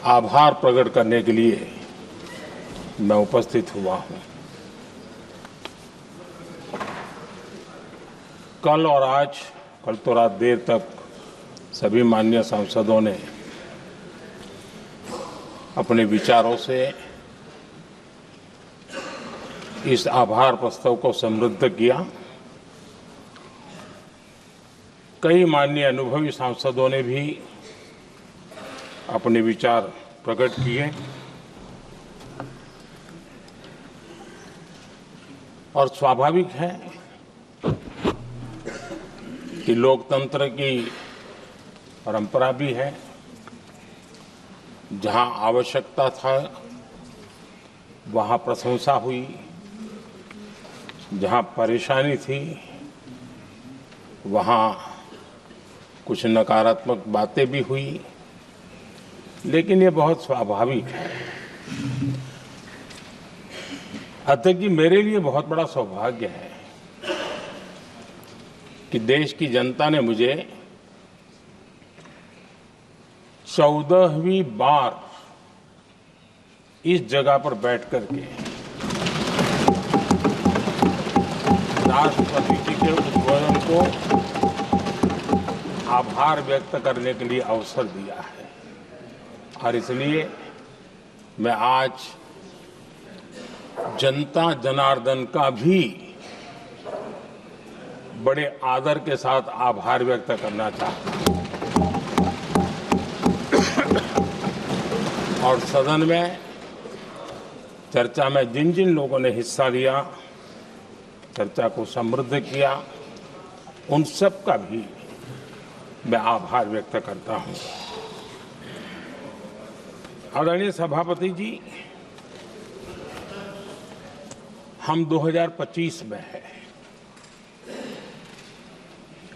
आभार प्रकट करने के लिए मैं उपस्थित हुआ हूं। कल और आज, कल तो रात देर तक सभी माननीय सांसदों ने अपने विचारों से इस आभार प्रस्ताव को समृद्ध किया। कई माननीय अनुभवी सांसदों ने भी अपने विचार प्रकट किए और स्वाभाविक है कि लोकतंत्र की परंपरा भी है। जहां आवश्यकता था वहां प्रशंसा हुई, जहां परेशानी थी वहां कुछ नकारात्मक बातें भी हुई, लेकिन ये बहुत स्वाभाविक है। अध्यक्ष जी, मेरे लिए बहुत बड़ा सौभाग्य है कि देश की जनता ने मुझे 14वीं बार इस जगह पर बैठ करके राष्ट्रपति जी के उद्बोधन को आभार व्यक्त करने के लिए अवसर दिया है। और इसलिए मैं आज जनता जनार्दन का भी बड़े आदर के साथ आभार व्यक्त करना चाहता हूं। और सदन में चर्चा में जिन जिन लोगों ने हिस्सा लिया, चर्चा को समृद्ध किया, उन सब का भी मैं आभार व्यक्त करता हूं। आदरणीय सभापति जी, हम 2025 में हैं।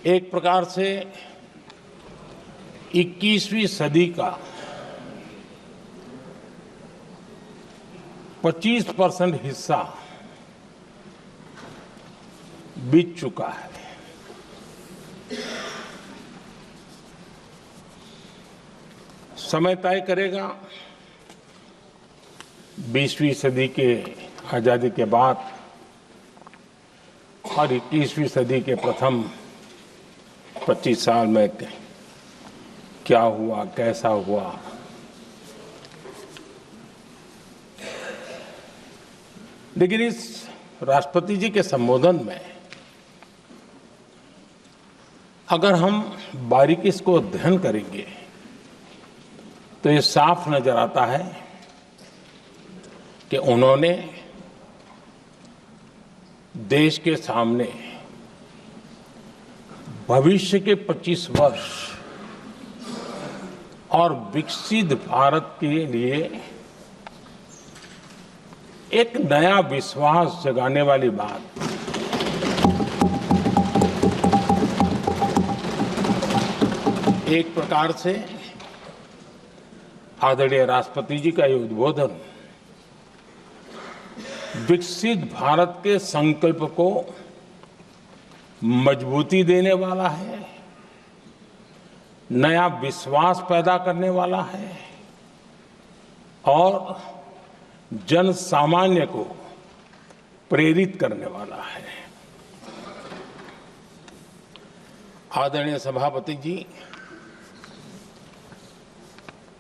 एक प्रकार से 21वीं सदी का 25% हिस्सा बीत चुका है। समय तय करेगा 20वीं सदी के आजादी के बाद और 21वीं सदी के प्रथम 25 साल में क्या हुआ, कैसा हुआ। लेकिन इस राष्ट्रपति जी के संबोधन में अगर हम बारीकी इसको अध्ययन करेंगे तो ये साफ नजर आता है कि उन्होंने देश के सामने भविष्य के 25 वर्ष और विकसित भारत के लिए एक नया विश्वास जगाने वाली बात, एक प्रकार से आदरणीय राष्ट्रपति जी का ये उद्बोधन विकसित भारत के संकल्प को मजबूती देने वाला है, नया विश्वास पैदा करने वाला है और जन सामान्य को प्रेरित करने वाला है। आदरणीय सभापति जी,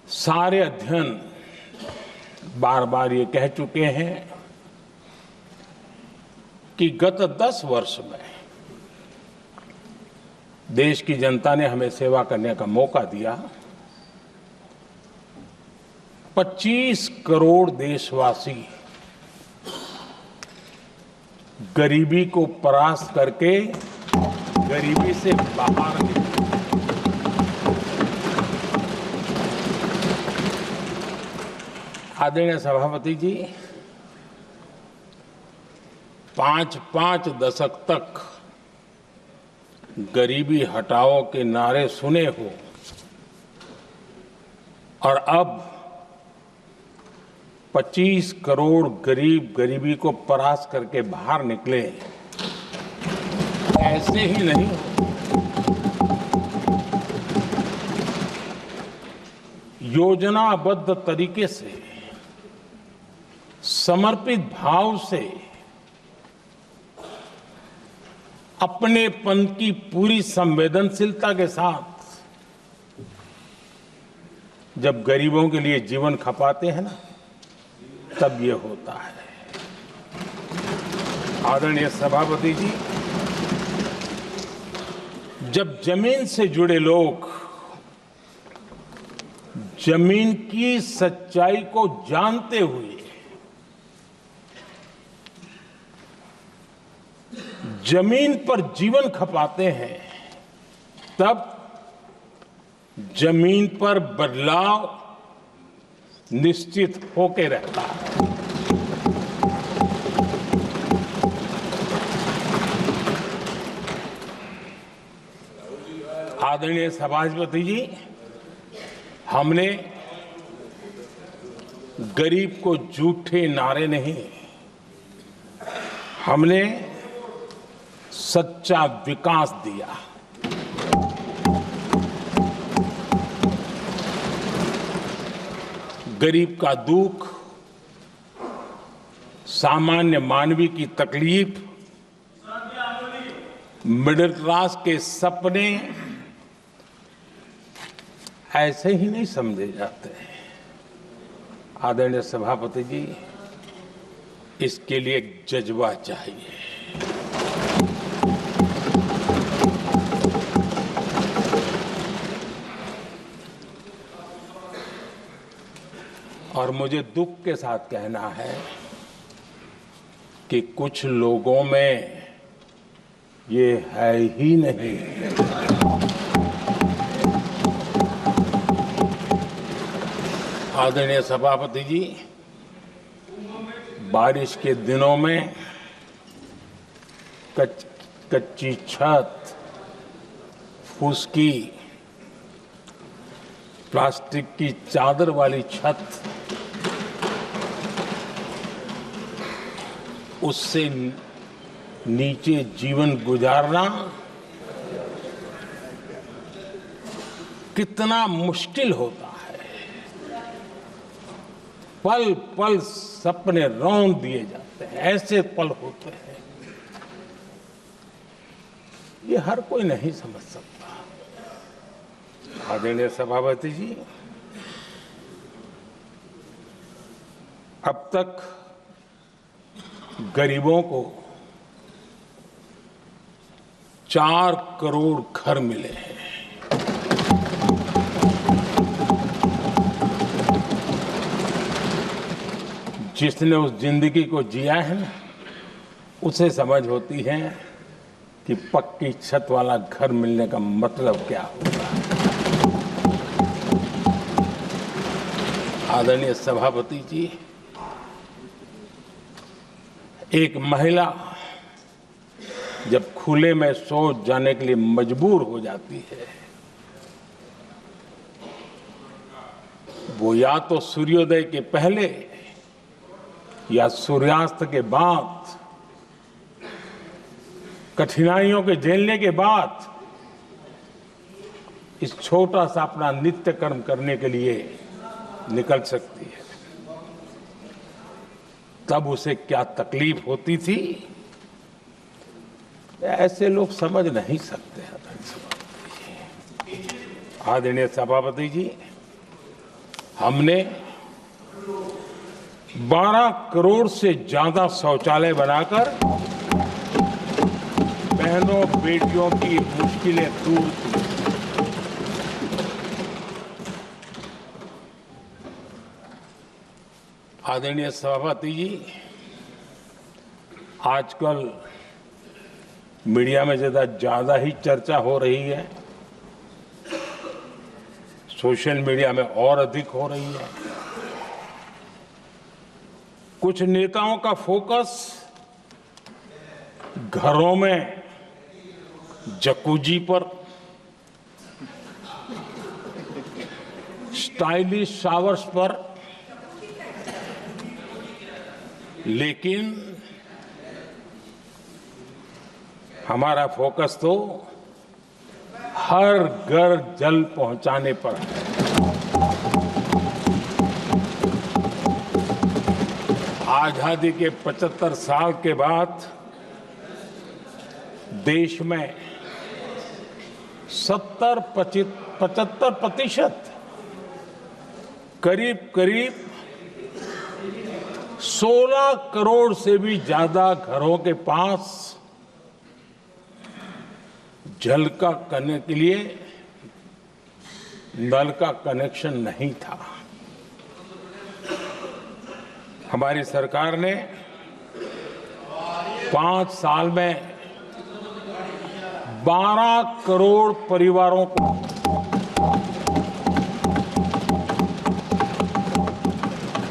सारे अध्ययन बार बार ये कह चुके हैं कि गत 10 वर्ष में देश की जनता ने हमें सेवा करने का मौका दिया। 25 करोड़ देशवासी गरीबी को परास्त करके गरीबी से बाहर निकले। आदरणीय सभापति जी, 5 दशक तक गरीबी हटाओ के नारे सुने हो और अब 25 करोड़ गरीब गरीबी को परास्त करके बाहर निकले, ऐसे ही नहीं योजनाबद्ध तरीके से, समर्पित भाव से, अपनेपन की पूरी संवेदनशीलता के साथ जब गरीबों के लिए जीवन खपाते हैं ना, तब ये होता है। आदरणीय सभापति जी, जब जमीन से जुड़े लोग जमीन की सच्चाई को जानते हुए जमीन पर जीवन खपाते हैं, तब जमीन पर बदलाव निश्चित होके रहता है। आदरणीय सभापति जी, हमने गरीब को झूठे नारे नहीं, हमने सच्चा विकास दिया। गरीब का दुख, सामान्य मानवी की तकलीफ, मिडिल क्लास के सपने ऐसे ही नहीं समझे जाते हैं। आदरणीय सभापति जी, इसके लिए एक जज्बा चाहिए। और मुझे दुख के साथ कहना है कि कुछ लोगों में ये है ही नहीं। आदरणीय सभापति जी, बारिश के दिनों में कच्ची छत, फुसकी, प्लास्टिक की चादर वाली छत, उससे नीचे जीवन गुजारना कितना मुश्किल होता है। पल पल सपने रौंद दिए जाते हैं, ऐसे पल होते हैं, ये हर कोई नहीं समझ सकता। आदरणीय सभापति जी, अब तक गरीबों को 4 करोड़ घर मिले हैं। जिसने उस जिंदगी को जिया है ना, उसे समझ होती है कि पक्की छत वाला घर मिलने का मतलब क्या होता है। आदरणीय सभापति जी, एक महिला जब खुले में शौच जाने के लिए मजबूर हो जाती है, वो या तो सूर्योदय के पहले या सूर्यास्त के बाद, कठिनाइयों के झेलने के बाद इस छोटा सा अपना नित्य कर्म करने के लिए निकल सकती है। तब उसे क्या तकलीफ होती थी, ऐसे लोग समझ नहीं सकते। आदरणीय सभापति जी, हमने 12 करोड़ से ज्यादा शौचालय बनाकर बहनों बेटियों की मुश्किलें दूर की। आदरणीय सभापति जी, आजकल मीडिया में ज्यादा ही चर्चा हो रही है, सोशल मीडिया में और अधिक हो रही है। कुछ नेताओं का फोकस घरों में जकूजी पर, स्टाइलिश शावर्स पर, लेकिन हमारा फोकस तो हर घर जल पहुंचाने पर है। आजादी के 75 साल के बाद देश में 75% करीब 16 करोड़ से भी ज्यादा घरों के पास जल का करने के लिए नल का कनेक्शन नहीं था। हमारी सरकार ने 5 साल में 12 करोड़ परिवारों को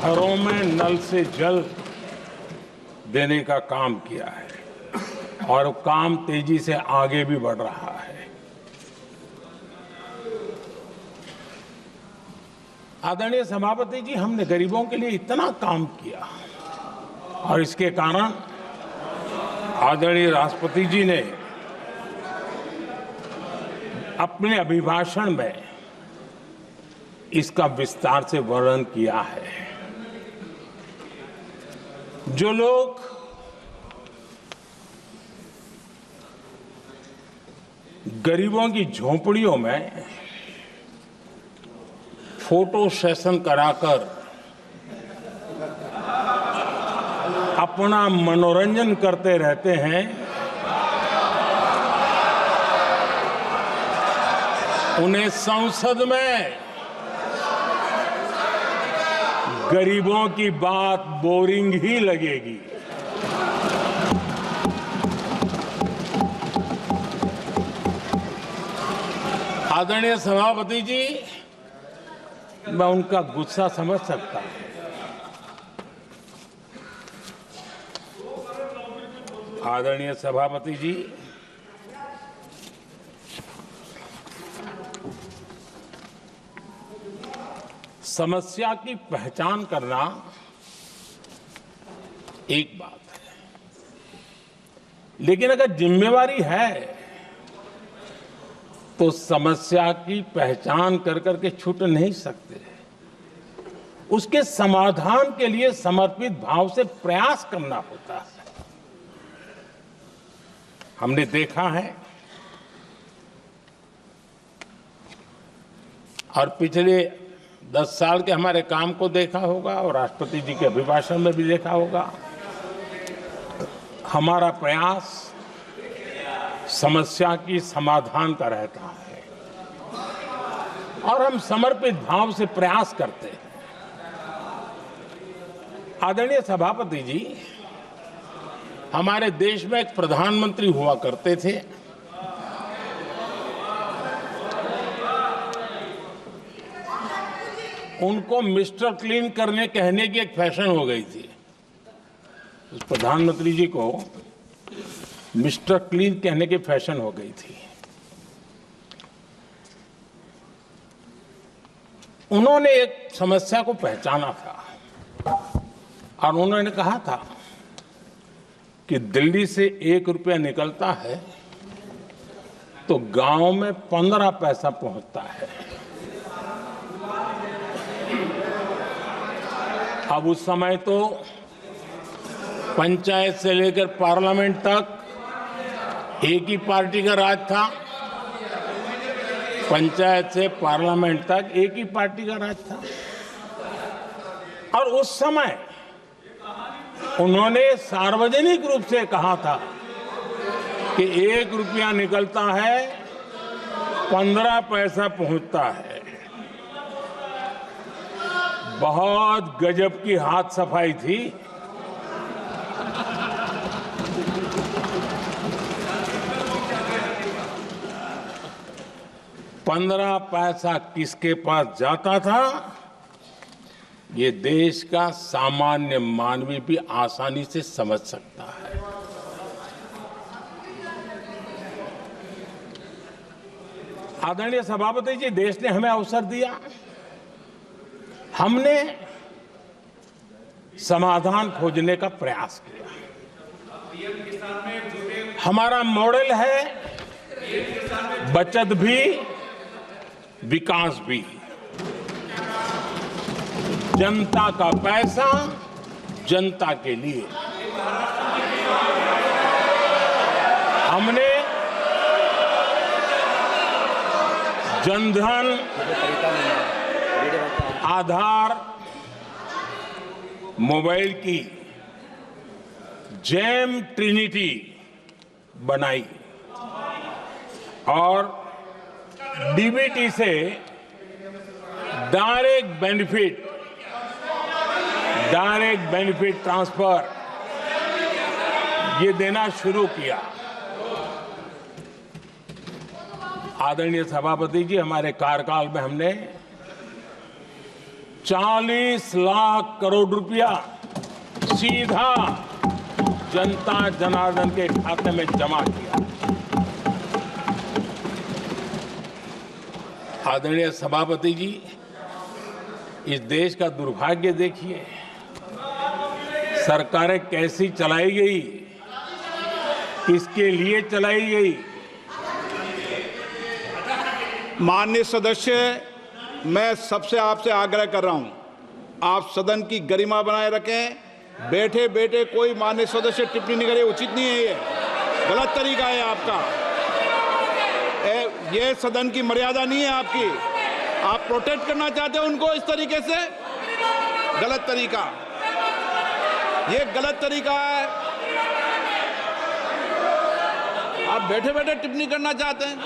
घरों में नल से जल देने का काम किया है और काम तेजी से आगे भी बढ़ रहा है। आदरणीय सभापति जी, हमने गरीबों के लिए इतना काम किया और इसके कारण आदरणीय राष्ट्रपति जी ने अपने अभिभाषण में इसका विस्तार से वर्णन किया है। जो लोग गरीबों की झोपड़ियों में फोटो सेशन कराकर अपना मनोरंजन करते रहते हैं, उन्हें संसद में गरीबों की बात बोरिंग ही लगेगी। आदरणीय सभापति जी, मैं उनका गुस्सा समझ सकता हूं। आदरणीय सभापति जी, समस्या की पहचान करना एक बात है, लेकिन अगर जिम्मेवारी है तो समस्या की पहचान कर करके छूट नहीं सकते। उसके समाधान के लिए समर्पित भाव से प्रयास करना होता है। हमने देखा है और पिछले 10 साल के हमारे काम को देखा होगा और राष्ट्रपति जी के अभिभाषण में भी देखा होगा। हमारा प्रयास समस्या की समाधान का रहता है और हम समर्पित भाव से प्रयास करते हैं। आदरणीय सभापति जी, हमारे देश में एक प्रधानमंत्री हुआ करते थे। उनको मिस्टर क्लीन करने कहने की एक फैशन हो गई थी। उस प्रधानमंत्री जी को मिस्टर क्लीन कहने की फैशन हो गई थी। उन्होंने एक समस्या को पहचाना था और उन्होंने कहा था कि दिल्ली से 1 रुपया निकलता है तो गांव में 15 पैसा पहुंचता है। अब उस समय तो पंचायत से लेकर पार्लियामेंट तक एक ही पार्टी का राज था। पंचायत से पार्लियामेंट तक एक ही पार्टी का राज था और उस समय उन्होंने सार्वजनिक रूप से कहा था कि 1 रुपया निकलता है 15 पैसा पहुंचता है। बहुत गजब की हाथ सफाई थी। पंद्रह पैसा किसके पास जाता था, ये देश का सामान्य मानवी भी आसानी से समझ सकता है। आदरणीय सभापति जी, देश ने हमें अवसर दिया, हमने समाधान खोजने का प्रयास किया। हमारा मॉडल है बचत भी विकास भी। जनता का पैसा जनता के लिए। हमने जनधन, आधार, मोबाइल की जेम ट्रिनिटी बनाई और डीबीटी से डायरेक्ट बेनिफिट ट्रांसफर ये देना शुरू किया। आदरणीय सभापति जी, हमारे कार्यकाल में हमने 40 लाख करोड़ रुपया सीधा जनता जनार्दन के खाते में जमा किया। आदरणीय सभापति जी, इस देश का दुर्भाग्य देखिए, सरकारें कैसी चलाई गई, किसके लिए चलाई गई। माननीय सदस्य, मैं सबसे आपसे आग्रह कर रहा हूं, आप सदन की गरिमा बनाए रखें। बैठे बैठे कोई माननीय सदस्य टिप्पणी नहीं करे, उचित नहीं है, ये गलत तरीका है आपका। ये सदन की मर्यादा नहीं है आपकी। आप प्रोटेक्ट करना चाहते हो उनको इस तरीके से, गलत तरीका, ये गलत तरीका है। आप बैठे बैठे टिप्पणी करना चाहते हैं।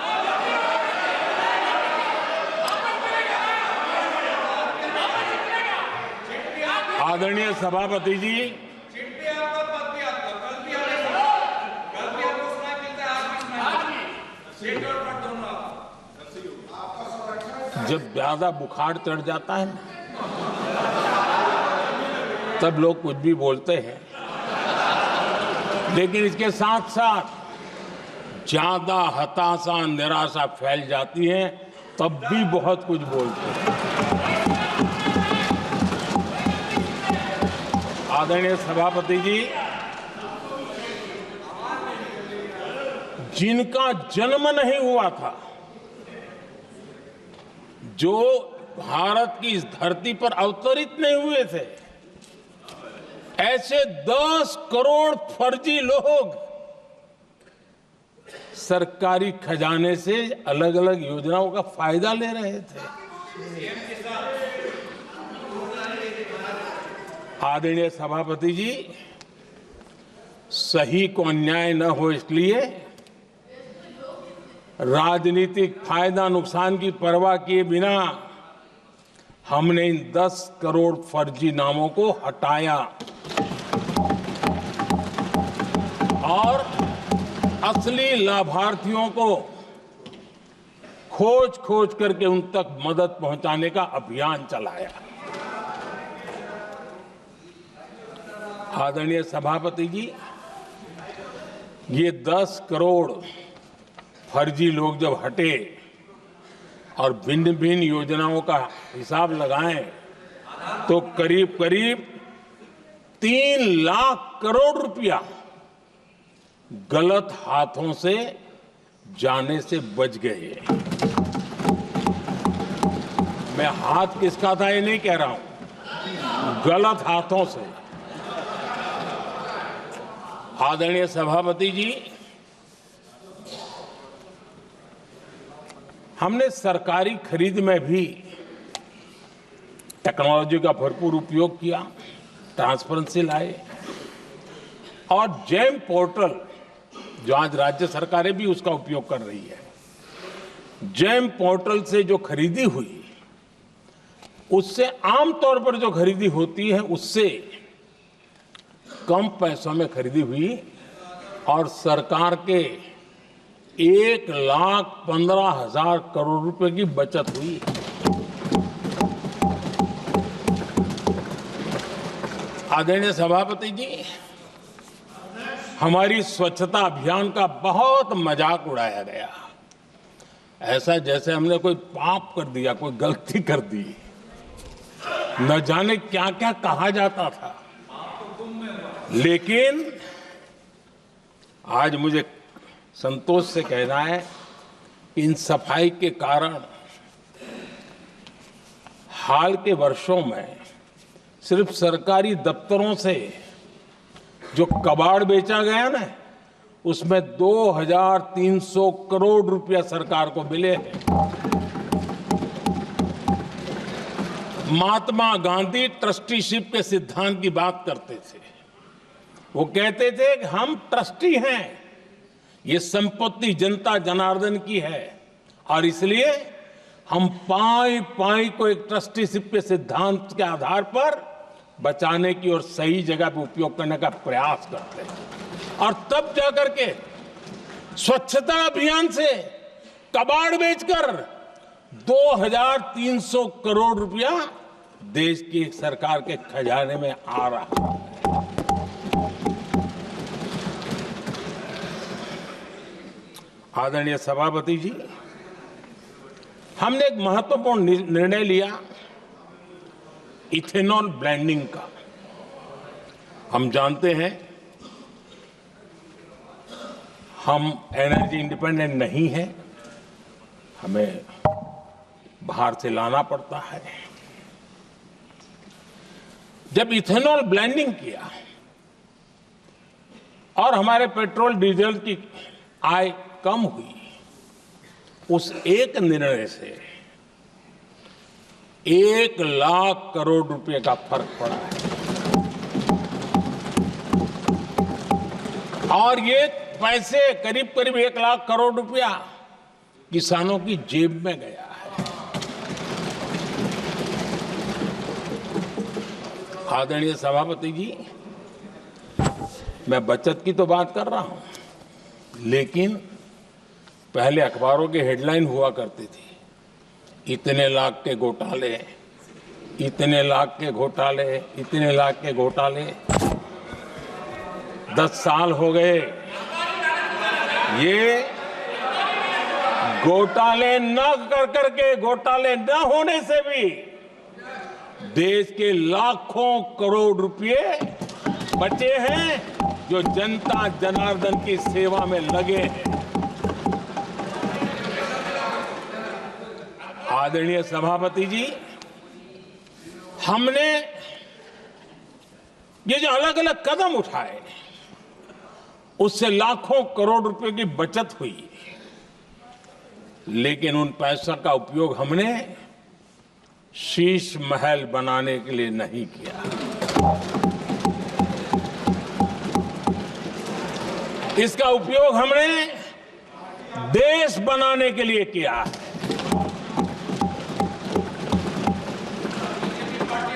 आदरणीय सभापति जी, जब ज्यादा बुखार चढ़ जाता है ना, तब लोग कुछ भी बोलते हैं, लेकिन इसके साथ साथ ज्यादा हताशा निराशा फैल जाती है, तब भी बहुत कुछ बोलते हैं। आदरणीय सभापति जी, जिनका जन्म नहीं हुआ था, जो भारत की इस धरती पर अवतरित नहीं हुए थे, ऐसे 10 करोड़ फर्जी लोग सरकारी खजाने से अलग अलग योजनाओं का फायदा ले रहे थे। आदरणीय सभापति जी, सही को अन्याय न हो इसलिए राजनीतिक फायदा नुकसान की परवाह किए बिना हमने इन 10 करोड़ फर्जी नामों को हटाया और असली लाभार्थियों को खोज करके उन तक मदद पहुंचाने का अभियान चलाया। आदरणीय सभापति जी, ये 10 करोड़ फर्जी लोग जब हटे और भिन्न भिन्न योजनाओं का हिसाब लगाएं तो करीब करीब 3 लाख करोड़ रुपया गलत हाथों से जाने से बच गए। मैं हाथ किसका था ये नहीं कह रहा हूं, गलत हाथों से। आदरणीय सभापति जी, हमने सरकारी खरीद में भी टेक्नोलॉजी का भरपूर उपयोग किया, ट्रांसपेरेंसी लाए और जेम पोर्टल, जो आज राज्य सरकारें भी उसका उपयोग कर रही है, जेम पोर्टल से जो खरीदी हुई, उससे आमतौर पर जो खरीदी होती है उससे कम पैसों में खरीदी हुई और सरकार के 1,15,000 करोड़ रुपए की बचत हुई। आदरणीय सभापति जी, हमारी स्वच्छता अभियान का बहुत मजाक उड़ाया गया, ऐसा जैसे हमने कोई पाप कर दिया, कोई गलती कर दी, न जाने क्या क्या कहा जाता था। लेकिन आज मुझे संतोष से कहना है कि इन सफाई के कारण हाल के वर्षों में सिर्फ सरकारी दफ्तरों से जो कबाड़ बेचा गया ना, उसमें 2300 करोड़ रुपया सरकार को मिले हैं। महात्मा गांधी ट्रस्टीशिप के सिद्धांत की बात करते थे। वो कहते थे कि हम ट्रस्टी हैं, ये संपत्ति जनता जनार्दन की है और इसलिए हम पाई पाई को एक ट्रस्टीशिप के सिद्धांत के आधार पर बचाने की और सही जगह पर उपयोग करने का प्रयास करते हैं। और तब जाकर के स्वच्छता अभियान से कबाड़ बेचकर 2300 करोड़ रुपया देश की सरकार के खजाने में आ रहा है। आदरणीय सभापति जी, हमने एक महत्वपूर्ण निर्णय लिया इथेनॉल ब्लेंडिंग का। हम जानते हैं हम एनर्जी इंडिपेंडेंट नहीं है, हमें बाहर से लाना पड़ता है। जब इथेनॉल ब्लेंडिंग किया और हमारे पेट्रोल डीजल की आय कम हुई, उस एक निर्णय से 1 लाख करोड़ रुपए का फर्क पड़ा है। और ये पैसे करीब करीब 1 लाख करोड़ रुपया किसानों की जेब में गया है। आदरणीय सभापति जी, मैं बचत की तो बात कर रहा हूं, लेकिन पहले अखबारों की हेडलाइन हुआ करती थी, इतने लाख के घोटाले, इतने लाख के घोटाले, इतने लाख के घोटाले। 10 साल हो गए, ये घोटाले न कर करके, घोटाले न होने से भी देश के लाखों करोड़ रुपए बचे हैं जो जनता जनार्दन की सेवा में लगे हैं। आदरणीय सभापति जी, हमने ये जो अलग अलग कदम उठाए, उससे लाखों करोड़ रुपए की बचत हुई, लेकिन उन पैसों का उपयोग हमने शीश महल बनाने के लिए नहीं किया। इसका उपयोग हमने देश बनाने के लिए किया है।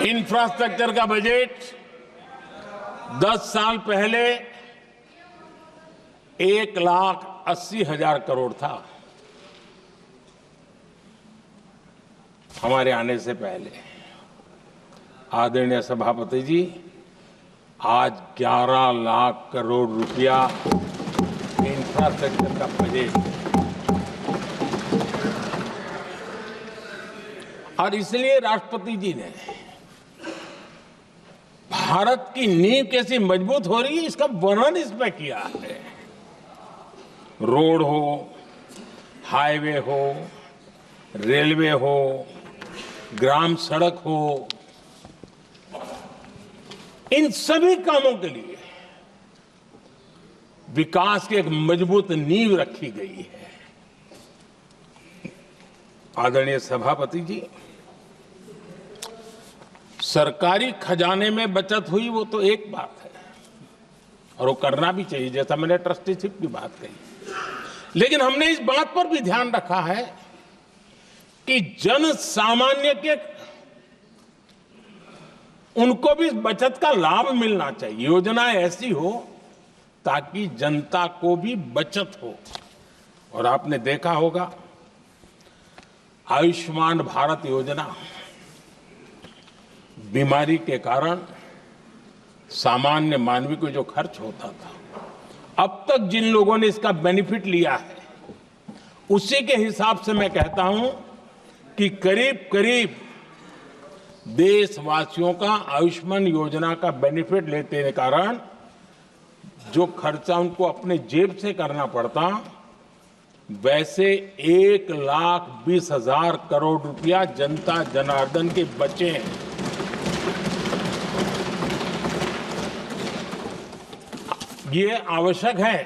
इंफ्रास्ट्रक्चर का बजट 10 साल पहले 1,80,000 करोड़ था, हमारे आने से पहले। आदरणीय सभापति जी, आज 11 लाख करोड़ रुपया इंफ्रास्ट्रक्चर का बजट है। और इसलिए राष्ट्रपति जी ने भारत की नींव कैसी मजबूत हो रही है, इसका वर्णन इसमें किया है। रोड हो, हाईवे हो, रेलवे हो, ग्राम सड़क हो, इन सभी कामों के लिए विकास की एक मजबूत नींव रखी गई है। आदरणीय सभापति जी, सरकारी खजाने में बचत हुई वो तो एक बात है और वो करना भी चाहिए, जैसा मैंने ट्रस्टीशिप की बात कही। लेकिन हमने इस बात पर भी ध्यान रखा है कि जन सामान्य के उनको भी बचत का लाभ मिलना चाहिए। योजनाएं ऐसी हो ताकि जनता को भी बचत हो। और आपने देखा होगा आयुष्मान भारत योजना, बीमारी के कारण सामान्य मानवी को जो खर्च होता था, अब तक जिन लोगों ने इसका बेनिफिट लिया है, उसी के हिसाब से मैं कहता हूं कि करीब करीब देशवासियों का आयुष्मान योजना का बेनिफिट लेते के कारण जो खर्चा उनको अपने जेब से करना पड़ता, वैसे 1,20,000 करोड़ रुपया जनता जनार्दन के बचे हैं। ये आवश्यक है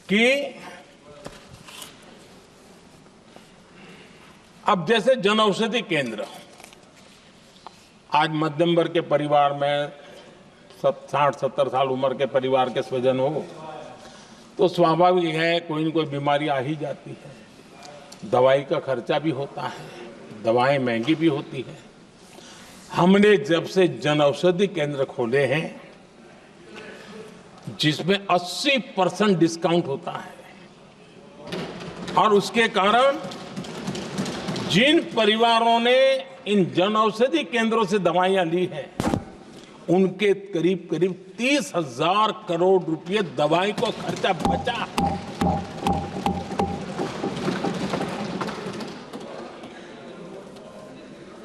कि अब जैसे जन औषधि केंद्र, आज मध्यम वर्ग के परिवार में 60-70 साल उम्र के परिवार के स्वजन हो तो स्वाभाविक है कोई न कोई बीमारी आ ही जाती है, दवाई का खर्चा भी होता है, दवाएं महंगी भी होती है। हमने जब से जन औषधि केंद्र खोले हैं जिसमें 80% डिस्काउंट होता है और उसके कारण जिन परिवारों ने इन जन औषधि केंद्रों से दवाइयां ली हैं उनके करीब करीब 30,000 करोड़ रुपए दवाई को खर्चा बचा।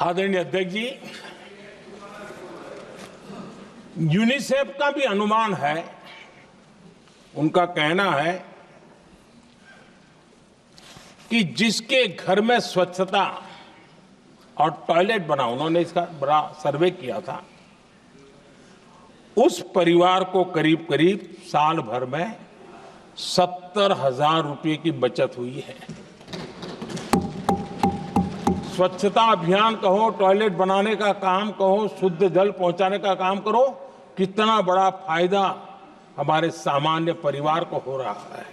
आदरणीय अध्यक्ष जी, यूनिसेफ का भी अनुमान है, उनका कहना है कि जिसके घर में स्वच्छता और टॉयलेट बना, उन्होंने इसका बड़ा सर्वे किया था, उस परिवार को करीब करीब साल भर में 70,000 रुपए की बचत हुई है। स्वच्छता अभियान कहो, टॉयलेट बनाने का काम कहो, शुद्ध जल पहुंचाने का काम करो, कितना बड़ा फायदा हमारे सामान्य परिवार को हो रहा है।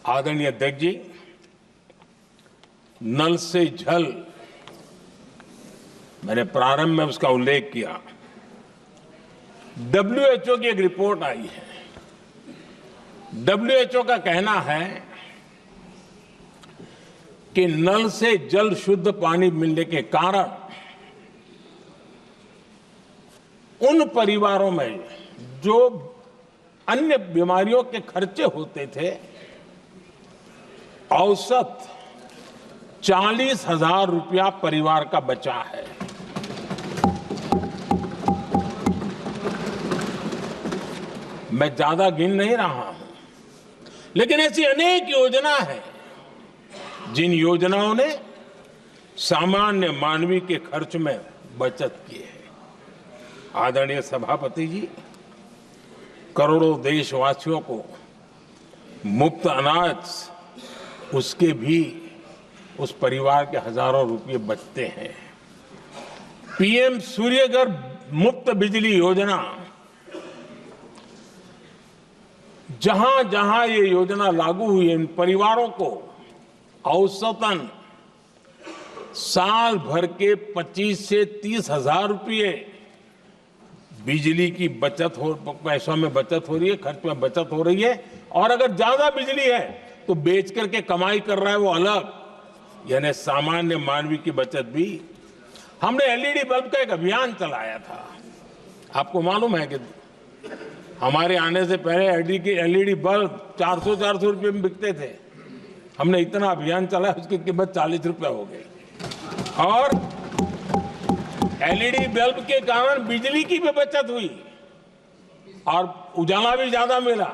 आदरणीय अध्यक्ष जी, नल से जल, मैंने प्रारंभ में उसका उल्लेख किया। WHO की एक रिपोर्ट आई है। WHO का कहना है कि नल से जल शुद्ध पानी मिलने के कारण उन परिवारों में जो अन्य बीमारियों के खर्चे होते थे, औसत 40,000 रुपया परिवार का बचा है। मैं ज्यादा गिन नहीं रहा हूं, लेकिन ऐसी अनेक योजना है जिन योजनाओं ने सामान्य मानवीय के खर्च में बचत की है। आदरणीय सभापति जी, करोड़ों देशवासियों को मुफ्त अनाज, उसके भी उस परिवार के हजारों रुपये बचते हैं। PM सूर्यघर मुफ्त बिजली योजना, जहां जहां ये योजना लागू हुई है, इन परिवारों को औसतन साल भर के 25 से 30,000 रुपये बिजली की बचत हो, पैसों में बचत हो रही है, खर्च में बचत हो रही है। और अगर ज्यादा बिजली है तो बेच करके कमाई कर रहा है वो अलग, यानी सामान्य मानवीय की बचत भी। हमने LED बल्ब का एक अभियान चलाया था। आपको मालूम है कि हमारे आने से पहले LED बल्ब 400 रुपये में बिकते थे। हमने इतना अभियान चलाया, उसकी कीमत 40 रुपये हो गई और LED बल्ब के कारण बिजली की भी बचत हुई और उजाला भी ज्यादा मिला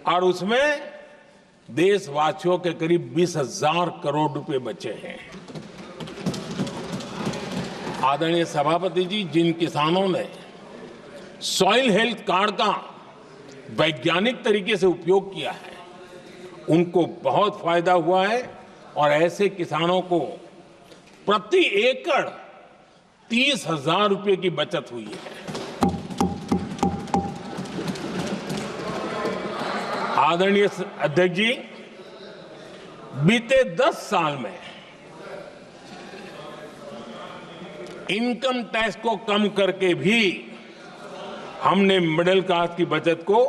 और उसमें देशवासियों के करीब 20,000 करोड़ रुपए बचे हैं। आदरणीय सभापति जी, जिन किसानों ने सॉइल हेल्थ कार्ड का वैज्ञानिक तरीके से उपयोग किया है, उनको बहुत फायदा हुआ है और ऐसे किसानों को प्रति एकड़ 30,000 रुपए की बचत हुई है। आदरणीय अध्यक्ष जी, बीते 10 साल में इनकम टैक्स को कम करके भी हमने मिडिल क्लास की बचत को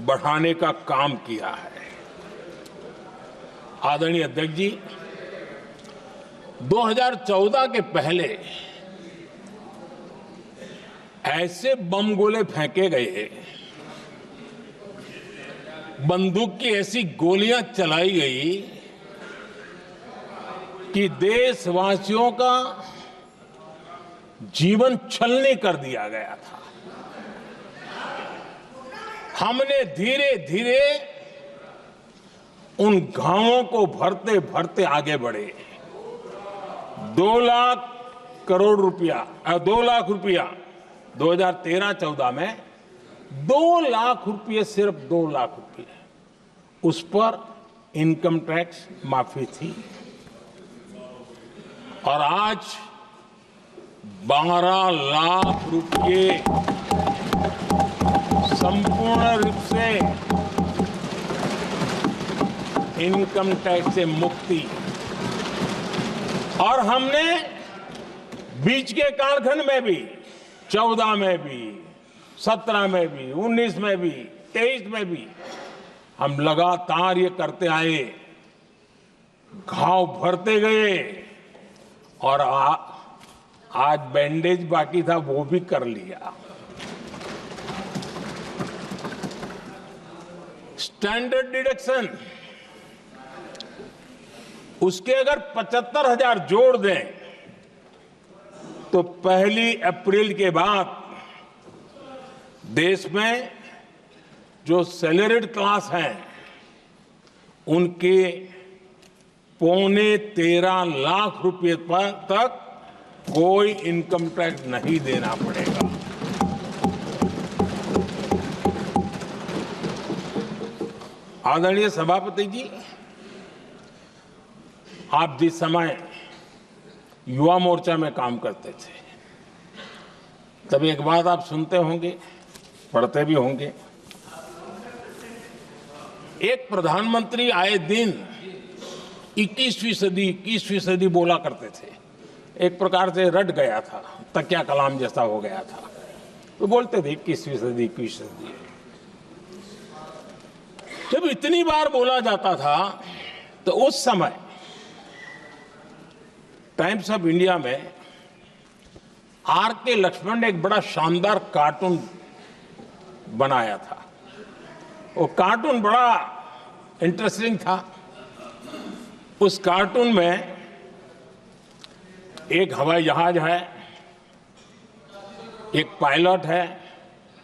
बढ़ाने का काम किया है। आदरणीय अध्यक्ष जी, 2014 के पहले ऐसे बम गोले फेंके गए, बंदूक की ऐसी गोलियां चलाई गई कि देशवासियों का जीवन छलनी कर दिया गया था। हमने धीरे धीरे उन घावों को भरते भरते आगे बढ़े। 2 लाख रुपया 2013-14 में 2 लाख रुपए, सिर्फ 2 लाख रुपए, उस पर इनकम टैक्स माफी थी। और आज 12 लाख रुपए संपूर्ण रूप से इनकम टैक्स से मुक्ति। और हमने बीच के कालखंड में भी 14 में भी, 17 में भी, 19 में भी, 23 में भी हम लगातार ये करते आए, घाव भरते गए और आज बैंडेज बाकी था वो भी कर लिया। स्टैंडर्ड डिडक्शन, उसके अगर 75,000 जोड़ दें तो 1 अप्रैल के बाद देश में जो सैलरीड क्लास हैं उनके 13.25 लाख रुपए पर तक कोई इनकम टैक्स नहीं देना पड़ेगा। आदरणीय सभापति जी, आप जिस समय युवा मोर्चा में काम करते थे तब एक बात आप सुनते होंगे, पढ़ते भी होंगे। एक प्रधानमंत्री आए दिन 21वीं सदी बोला करते थे। एक प्रकार से रट गया था, तकिया कलाम जैसा हो गया था, तो बोलते थे 21वीं सदी। जब इतनी बार बोला जाता था तो उस समय टाइम्स ऑफ इंडिया में आर.के. लक्ष्मण ने एक बड़ा शानदार कार्टून बनाया था। वो कार्टून बड़ा इंटरेस्टिंग था। उस कार्टून में एक हवाई जहाज है, एक पायलट है।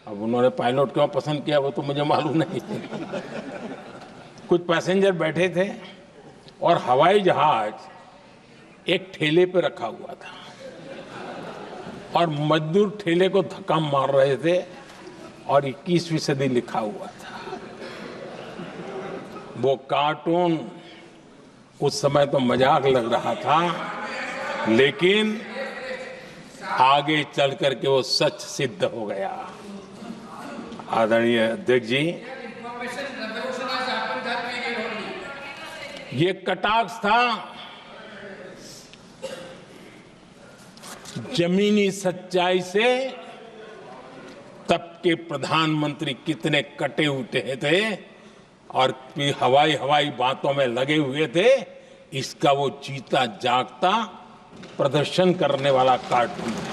अब उन्होंने पायलट क्यों पसंद किया वो तो मुझे मालूम नहीं। कुछ पैसेंजर बैठे थे और हवाई जहाज एक ठेले पे रखा हुआ था और मजदूर ठेले को धक्का मार रहे थे और 21वीं सदी लिखा हुआ था। वो कार्टून उस समय तो मजाक लग रहा था, लेकिन आगे चल करके वो सच सिद्ध हो गया। आदरणीय अध्यक्ष जी, ये कटाक्ष था जमीनी सच्चाई से। तब के प्रधानमंत्री कितने कटे उठे थे और हवाई बातों में लगे हुए थे, इसका वो जीता जागता प्रदर्शन करने वाला कार्टून है।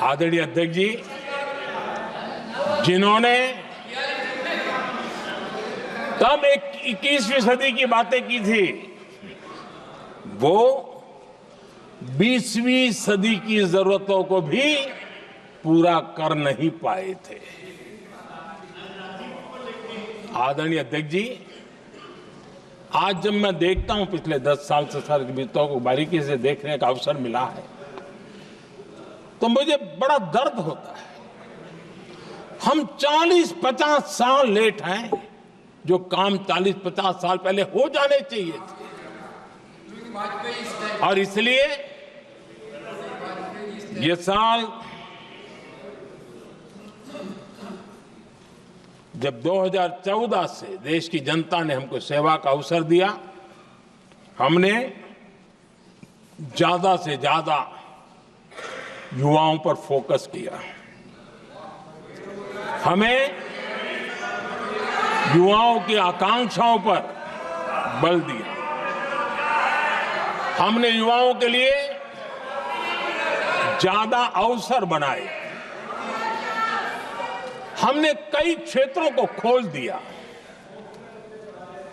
आदरणीय अध्यक्ष जी, जिन्होंने तब 21वीं सदी की बातें की थी, वो 20वीं सदी की जरूरतों को भी पूरा कर नहीं पाए थे। आदरणीय अध्यक्ष जी, आज जब मैं देखता हूं, पिछले 10 साल से सारी बीतों को बारीकी से देखने का अवसर मिला है, तो मुझे बड़ा दर्द होता है। हम 40-50 साल लेट हैं, जो काम 40-50 साल पहले हो जाने चाहिए थे। और इसलिए ये साल जब 2014 से देश की जनता ने हमको सेवा का अवसर दिया, हमने ज्यादा से ज्यादा युवाओं पर फोकस किया। हमें युवाओं की आकांक्षाओं पर बल दिया। हमने युवाओं के लिए ज्यादा अवसर बनाए। हमने कई क्षेत्रों को खोल दिया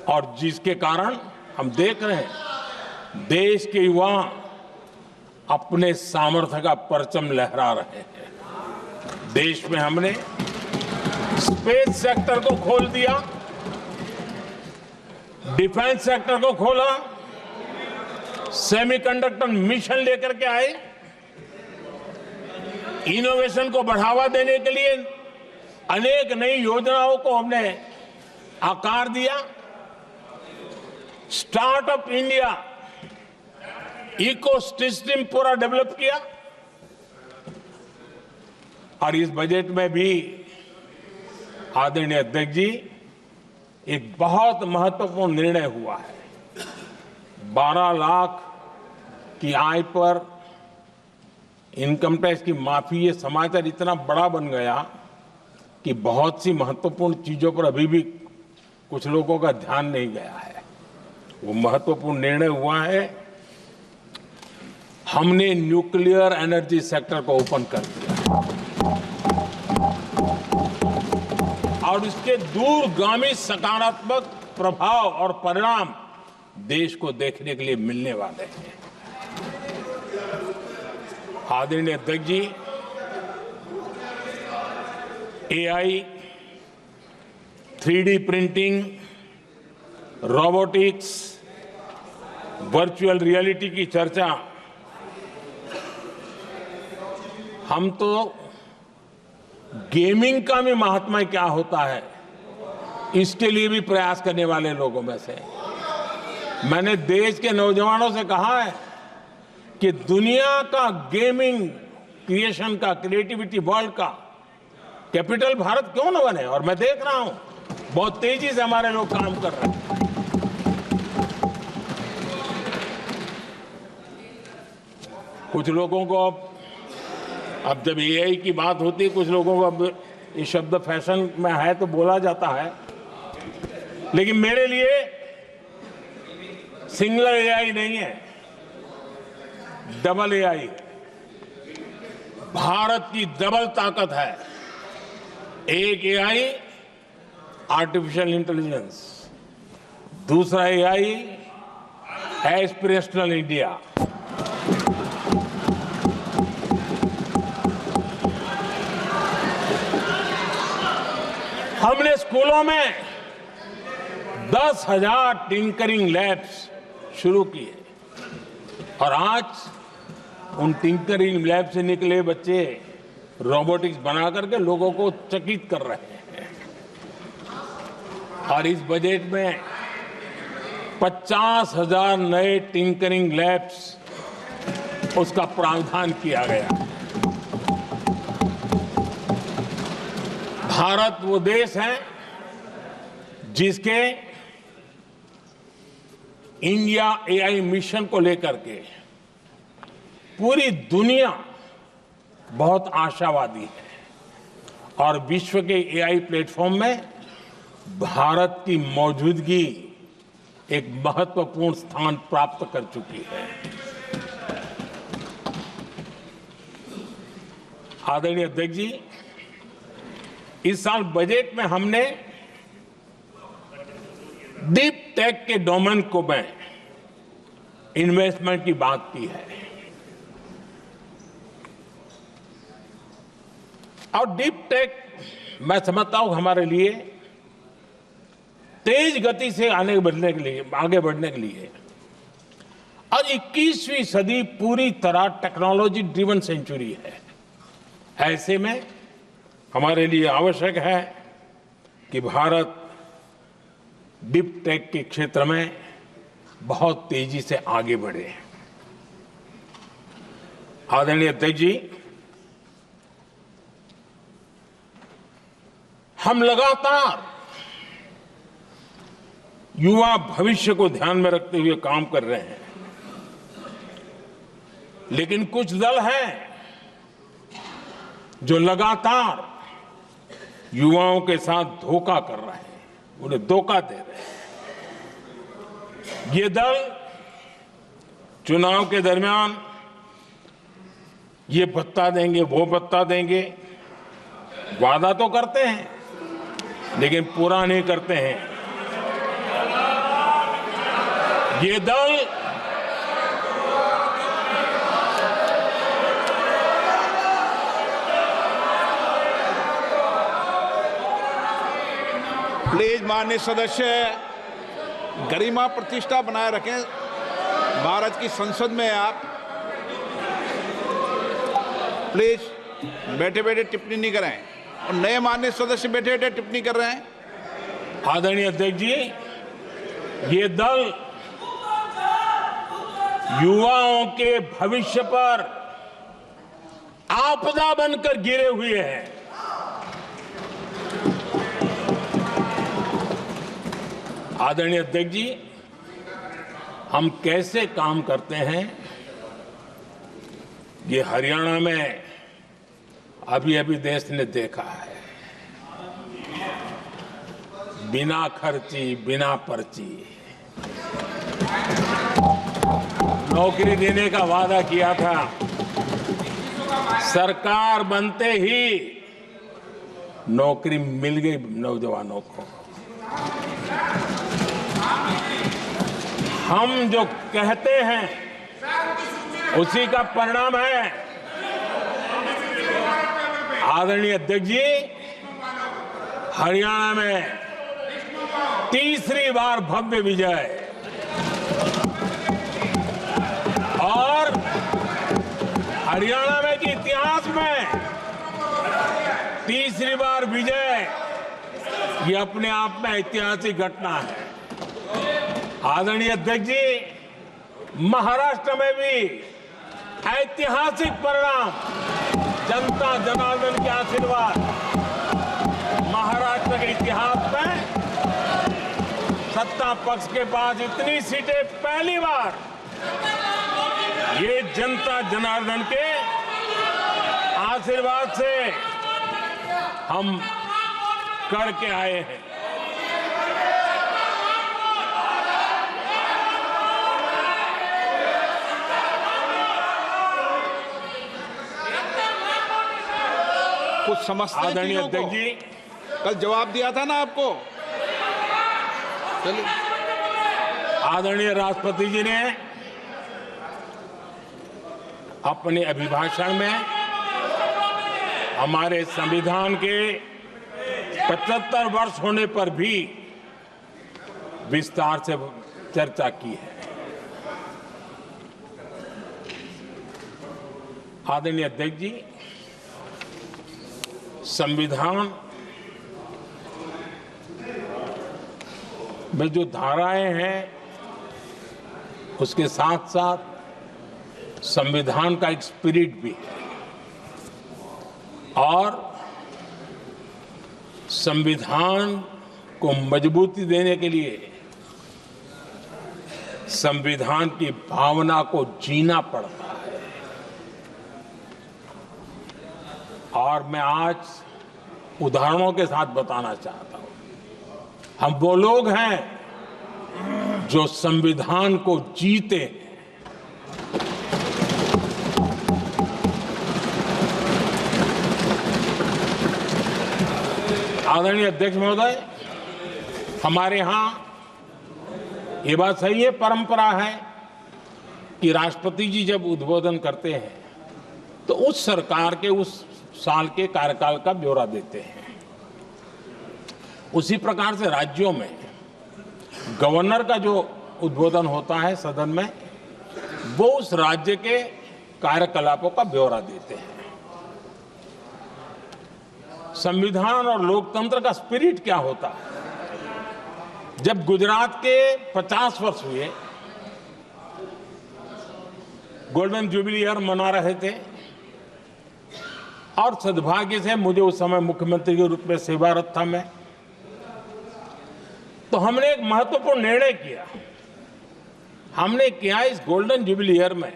और जिसके कारण हम देख रहे हैं देश के युवा अपने सामर्थ्य का परचम लहरा रहे हैं। देश में हमने स्पेस सेक्टर को खोल दिया, डिफेंस सेक्टर को खोला, सेमीकंडक्टर मिशन लेकर के आए इनोवेशन को बढ़ावा देने के लिए अनेक नई योजनाओं को हमने आकार दिया। स्टार्टअप इंडिया इकोसिस्टम पूरा डेवलप किया और इस बजट में भी आदरणीय अध्यक्ष जी एक बहुत महत्वपूर्ण निर्णय हुआ है। 12 लाख की आय पर इनकम टैक्स की माफी, ये समाचार इतना बड़ा बन गया कि बहुत सी महत्वपूर्ण चीजों पर अभी भी कुछ लोगों का ध्यान नहीं गया है। वो महत्वपूर्ण निर्णय हुआ है। हमने न्यूक्लियर एनर्जी सेक्टर को ओपन कर दिया और इसके दूरगामी सकारात्मक प्रभाव और परिणाम देश को देखने के लिए मिलने वाले हैं। आदरणीय अध्यक्ष जी, AI, 3D printing, robotics, virtual reality की चर्चा हम तो गेमिंग का भी महात्मा क्या होता है इसके लिए भी प्रयास करने वाले लोगों में से। मैंने देश के नौजवानों से कहा है कि दुनिया का गेमिंग क्रिएशन का, क्रिएटिविटी वर्ल्ड का कैपिटल भारत क्यों न बने। और मैं देख रहा हूं बहुत तेजी से हमारे लोग काम कर रहे हैं। कुछ लोगों को अब जब एआई की बात होती है, कुछ लोगों को अब ये शब्द फैशन में है तो बोला जाता है, लेकिन मेरे लिए सिंगल एआई नहीं है, डबल एआई। भारत की डबल ताकत है। एक एआई आर्टिफिशियल इंटेलिजेंस, दूसरा एआई एस्पिरेशनल इंडिया। हमने स्कूलों में 10,000 टिंकरिंग लैब्स शुरू किए और आज उन टिंकरिंग लैब से निकले बच्चे रोबोटिक्स बना करके लोगों को चकित कर रहे हैं। और इस बजट में 50,000 नए टिंकरिंग लैब्स उसका प्रावधान किया गया। भारत वो देश है जिसके इंडिया एआई मिशन को लेकर के पूरी दुनिया बहुत आशावादी है और विश्व के एआई प्लेटफॉर्म में भारत की मौजूदगी एक महत्वपूर्ण स्थान प्राप्त कर चुकी है। आदरणीय अध्यक्ष जी, इस साल बजट में हमने डीप टेक के डोमेन को में इन्वेस्टमेंट की बात की है और डीप टेक मैं समझता हूं हमारे लिए तेज गति से आगे बढ़ने के लिए और 21वीं सदी पूरी तरह टेक्नोलॉजी ड्रिवन सेंचुरी है। ऐसे में हमारे लिए आवश्यक है कि भारत डीप टेक के क्षेत्र में बहुत तेजी से आगे बढ़े। आदरणीय अध्यक्ष जी, हम लगातार युवा भविष्य को ध्यान में रखते हुए काम कर रहे हैं, लेकिन कुछ दल हैं जो लगातार युवाओं के साथ धोखा कर रहे हैं, उन्हें धोखा दे रहे हैं। ये दल चुनाव के दरमियान ये भत्ता देंगे, वो भत्ता देंगे, वादा तो करते हैं लेकिन पूरा नहीं करते हैं। ये दल प्लीज माननीय सदस्य गरिमा प्रतिष्ठा बनाए रखें। भारत की संसद में आप प्लीज बैठे बैठे टिप्पणी नहीं करें, और नए माननीय सदस्य बैठे बैठे टिप्पणी कर रहे हैं। आदरणीय अध्यक्ष जी, ये दल युवाओं के भविष्य पर आपदा बनकर गिरे हुए हैं। आदरणीय अध्यक्ष जी, हम कैसे काम करते हैं ये हरियाणा में अभी अभी देश ने देखा है। बिना खर्ची, बिना पर्ची नौकरी देने का वादा किया था, सरकार बनते ही नौकरी मिल गई नौजवानों को। हम जो कहते हैं उसी का परिणाम है। आदरणीय अध्यक्ष जी, हरियाणा में तीसरी बार भव्य विजय और हरियाणा में के इतिहास में तीसरी बार विजय, ये अपने आप में ऐतिहासिक घटना है। आदरणीय अध्यक्ष जी, महाराष्ट्र में भी ऐतिहासिक परिणाम, जनता जनार्दन के आशीर्वाद। महाराष्ट्र के इतिहास में सत्ता पक्ष के पास इतनी सीटें पहली बार, ये जनता जनार्दन के आशीर्वाद से हम करके आए हैं। कुछ समझते हैं आदरणीय चीजों को? अध्यक्ष जी, कल जवाब दिया था ना आपको। चलिए। आदरणीय राष्ट्रपति जी ने अपने अभिभाषण में हमारे संविधान के 75 वर्ष होने पर भी विस्तार से चर्चा की है। आदरणीय अध्यक्ष जी, संविधान में जो धाराएं हैं उसके साथ साथ संविधान का एक स्पिरिट भी है, और संविधान को मजबूती देने के लिए संविधान की भावना को जीना पड़ता है। और मैं आज उदाहरणों के साथ बताना चाहता हूं। हम वो लोग हैं जो संविधान को जीते हैं। आदरणीय अध्यक्ष महोदय, हमारे यहां ये बात सही है, परंपरा है कि राष्ट्रपति जी जब उद्बोधन करते हैं तो उस सरकार के उस साल के कार्यकाल का ब्यौरा देते हैं। उसी प्रकार से राज्यों में गवर्नर का जो उद्बोधन होता है सदन में, वो उस राज्य के कार्यकलापों का ब्यौरा देते हैं। संविधान और लोकतंत्र का स्पिरिट क्या होता है? जब गुजरात के 50 वर्ष हुए, गोल्डन जुबली ईयर मना रहे थे, और सद्भाग्य से मुझे उस समय मुख्यमंत्री के रूप में सेवारत था मैं, तो हमने एक महत्वपूर्ण निर्णय किया। हमने किया इस गोल्डन जुबली ईयर में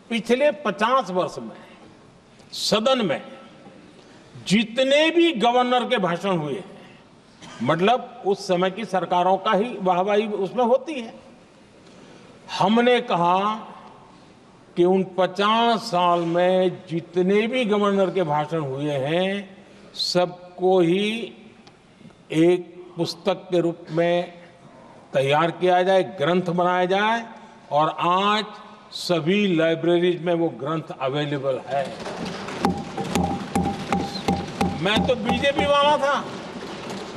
पिछले 50 वर्ष में सदन में जितने भी गवर्नर के भाषण हुए हैं, मतलब उस समय की सरकारों का ही वाहवाही उसमें होती है, हमने कहा कि उन 50 साल में जितने भी गवर्नर के भाषण हुए हैं सबको ही एक पुस्तक के रूप में तैयार किया जाए, ग्रंथ बनाया जाए, और आज सभी लाइब्रेरीज में वो ग्रंथ अवेलेबल है। मैं तो बीजेपी वाला था,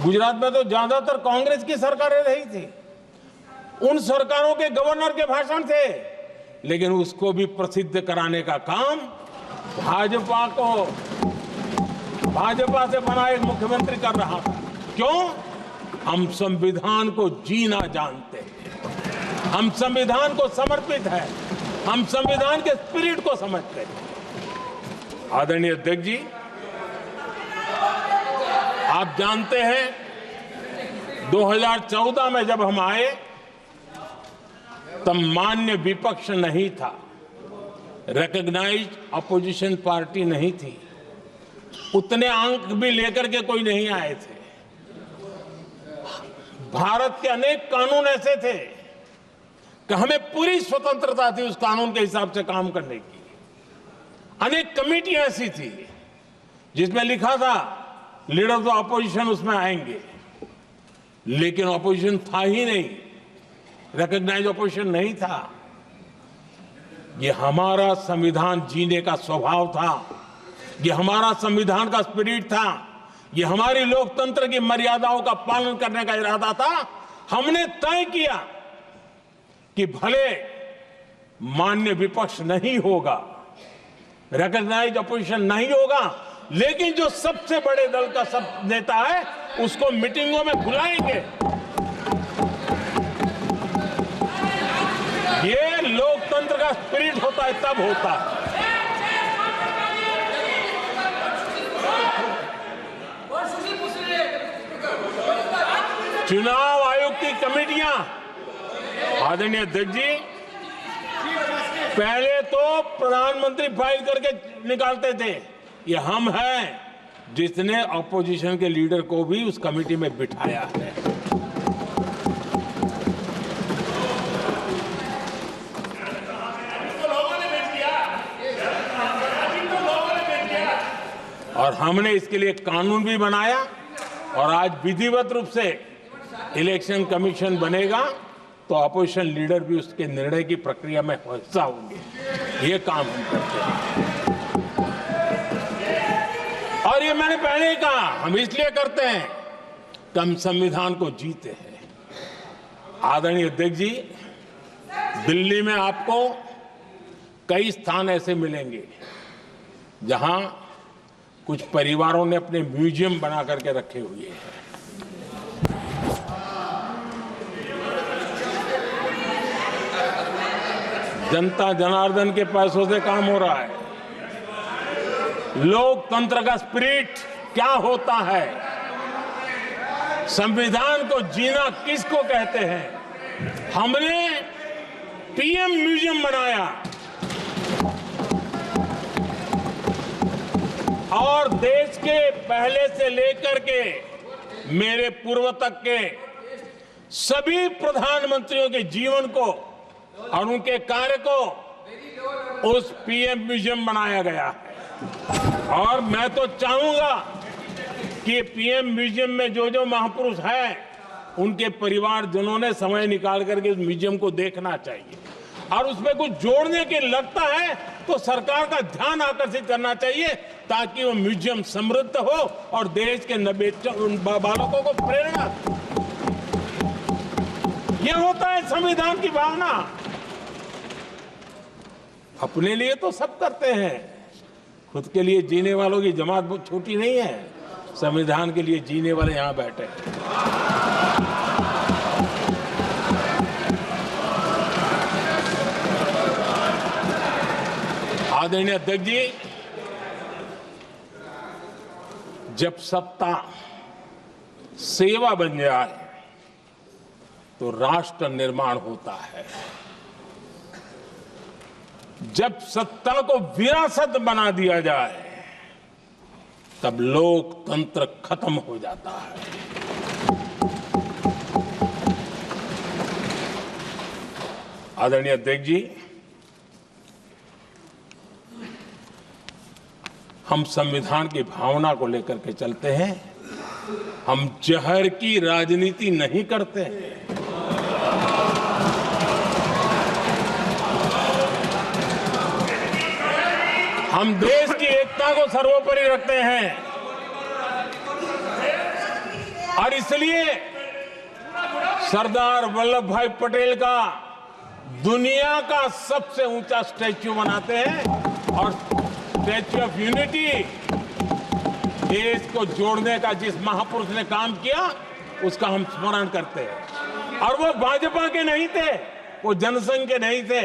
गुजरात में तो ज्यादातर कांग्रेस की सरकारें रही थी, उन सरकारों के गवर्नर के भाषण थे, लेकिन उसको भी प्रसिद्ध कराने का काम भाजपा से बना एक मुख्यमंत्री कर रहा था। क्यों? हम संविधान को जीना जानते हैं, हम संविधान को समर्पित है, हम संविधान के स्पिरिट को समझते हैं। आदरणीय अध्यक्ष जी, आप जानते हैं 2014 में जब हम आए तब मान्य विपक्ष नहीं था, रिकॉग्नाइज्ड अपोजिशन पार्टी नहीं थी, उतने अंक भी लेकर के कोई नहीं आए थे। भारत के अनेक कानून ऐसे थे कि हमें पूरी स्वतंत्रता थी उस कानून के हिसाब से काम करने की। अनेक कमेटियां ऐसी थी जिसमें लिखा था लीडर ऑफ द अपोजिशन उसमें आएंगे, लेकिन अपोजिशन था ही नहीं, रिकॉग्नाइज्ड अपोजिशन नहीं था। ये हमारा संविधान जीने का स्वभाव था, ये हमारा संविधान का स्पिरिट था, ये हमारी लोकतंत्र की मर्यादाओं का पालन करने का इरादा था। हमने तय किया कि भले मान्य विपक्ष नहीं होगा, रिकॉग्नाइज्ड अपोजिशन नहीं होगा, लेकिन जो सबसे बड़े दल का सब नेता है उसको मीटिंगों में बुलाएंगे। ये लोकतंत्र का स्पिरिट होता है, तब होता है। चुनाव आयोग की कमेटियां, आदरणीय अध्यक्ष जी, पहले तो प्रधानमंत्री फाइल करके निकालते थे। ये हम हैं जिसने अपोजिशन के लीडर को भी उस कमेटी में बिठाया है। और हमने इसके लिए कानून भी बनाया और आज विधिवत रूप से इलेक्शन कमीशन बनेगा तो अपोजिशन लीडर भी उसके निर्णय की प्रक्रिया में हिस्सा होंगे। ये काम हम करते हैं और ये मैंने पहले ही कहा, हम इसलिए करते हैं कि हम संविधान को जीते हैं। आदरणीय अध्यक्ष जी, दिल्ली में आपको कई स्थान ऐसे मिलेंगे जहां कुछ परिवारों ने अपने म्यूजियम बना करके रखे हुए हैं। जनता जनार्दन के पैसों से काम हो रहा है। लोकतंत्र का स्पिरिट क्या होता है, संविधान को जीना किसको कहते हैं। हमने पीएम म्यूजियम बनाया और देश के पहले से लेकर के मेरे पूर्व तक के सभी प्रधानमंत्रियों के जीवन को और उनके कार्य को उस पीएम म्यूजियम बनाया गया है। और मैं तो चाहूंगा कि पीएम म्यूजियम में जो जो महापुरुष हैं उनके परिवारजनों ने समय निकाल करके उस म्यूजियम को देखना चाहिए और उसमें कुछ जोड़ने के लगता है तो सरकार का ध्यान आकर्षित करना चाहिए ताकि वो म्यूजियम समृद्ध हो और देश के बालकों को प्रेरणा। ये होता है संविधान की भावना। अपने लिए तो सब करते हैं, खुद के लिए जीने वालों की जमात बहुत छोटी नहीं है। संविधान के लिए जीने वाले यहां बैठे हैं। आदरणीय अध्यक्ष जी, जब सत्ता सेवा बन जाए तो राष्ट्र निर्माण होता है। जब सत्ता को विरासत बना दिया जाए तब लोकतंत्र खत्म हो जाता है। आदरणीय अध्यक्ष जी, हम संविधान की भावना को लेकर के चलते हैं। हम जहर की राजनीति नहीं करते हैं। हम देश की एकता को सर्वोपरि रखते हैं और इसलिए सरदार वल्लभ भाई पटेल का दुनिया का सबसे ऊंचा स्टैच्यू बनाते हैं स्टैच्यू ऑफ यूनिटी देश को जोड़ने का जिस महापुरुष ने काम किया उसका हम स्मरण करते हैं। और वो भाजपा के नहीं थे, वो जनसंघ के नहीं थे।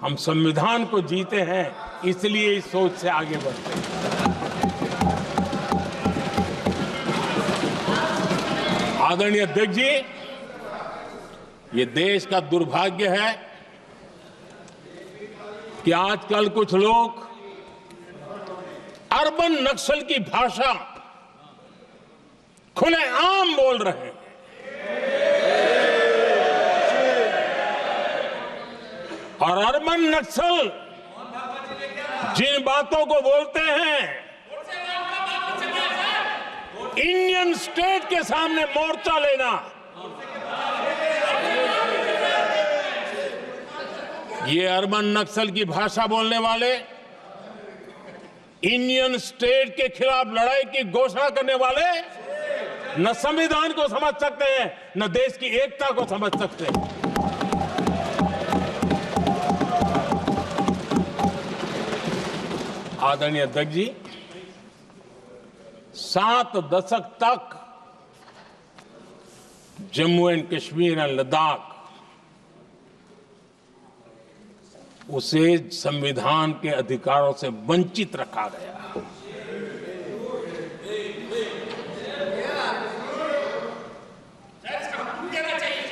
हम संविधान को जीते हैं, इसलिए इस सोच से आगे बढ़ते हैं। आदरणीय अध्यक्ष जी, ये देश का दुर्भाग्य है कि आजकल कुछ लोग अर्बन नक्सल की भाषा खुलेआम बोल रहे हैं। और अर्बन नक्सल जिन बातों को बोलते हैं, इंडियन स्टेट के सामने मोर्चा लेना, ये अर्बन नक्सल की भाषा बोलने वाले, इंडियन स्टेट के खिलाफ लड़ाई की घोषणा करने वाले न संविधान को समझ सकते हैं, न देश की एकता को समझ सकते हैं। आदरणीय अध्यक्ष जी, 7 दशक तक जम्मू एंड कश्मीर और लद्दाख उसे संविधान के अधिकारों से वंचित रखा गया।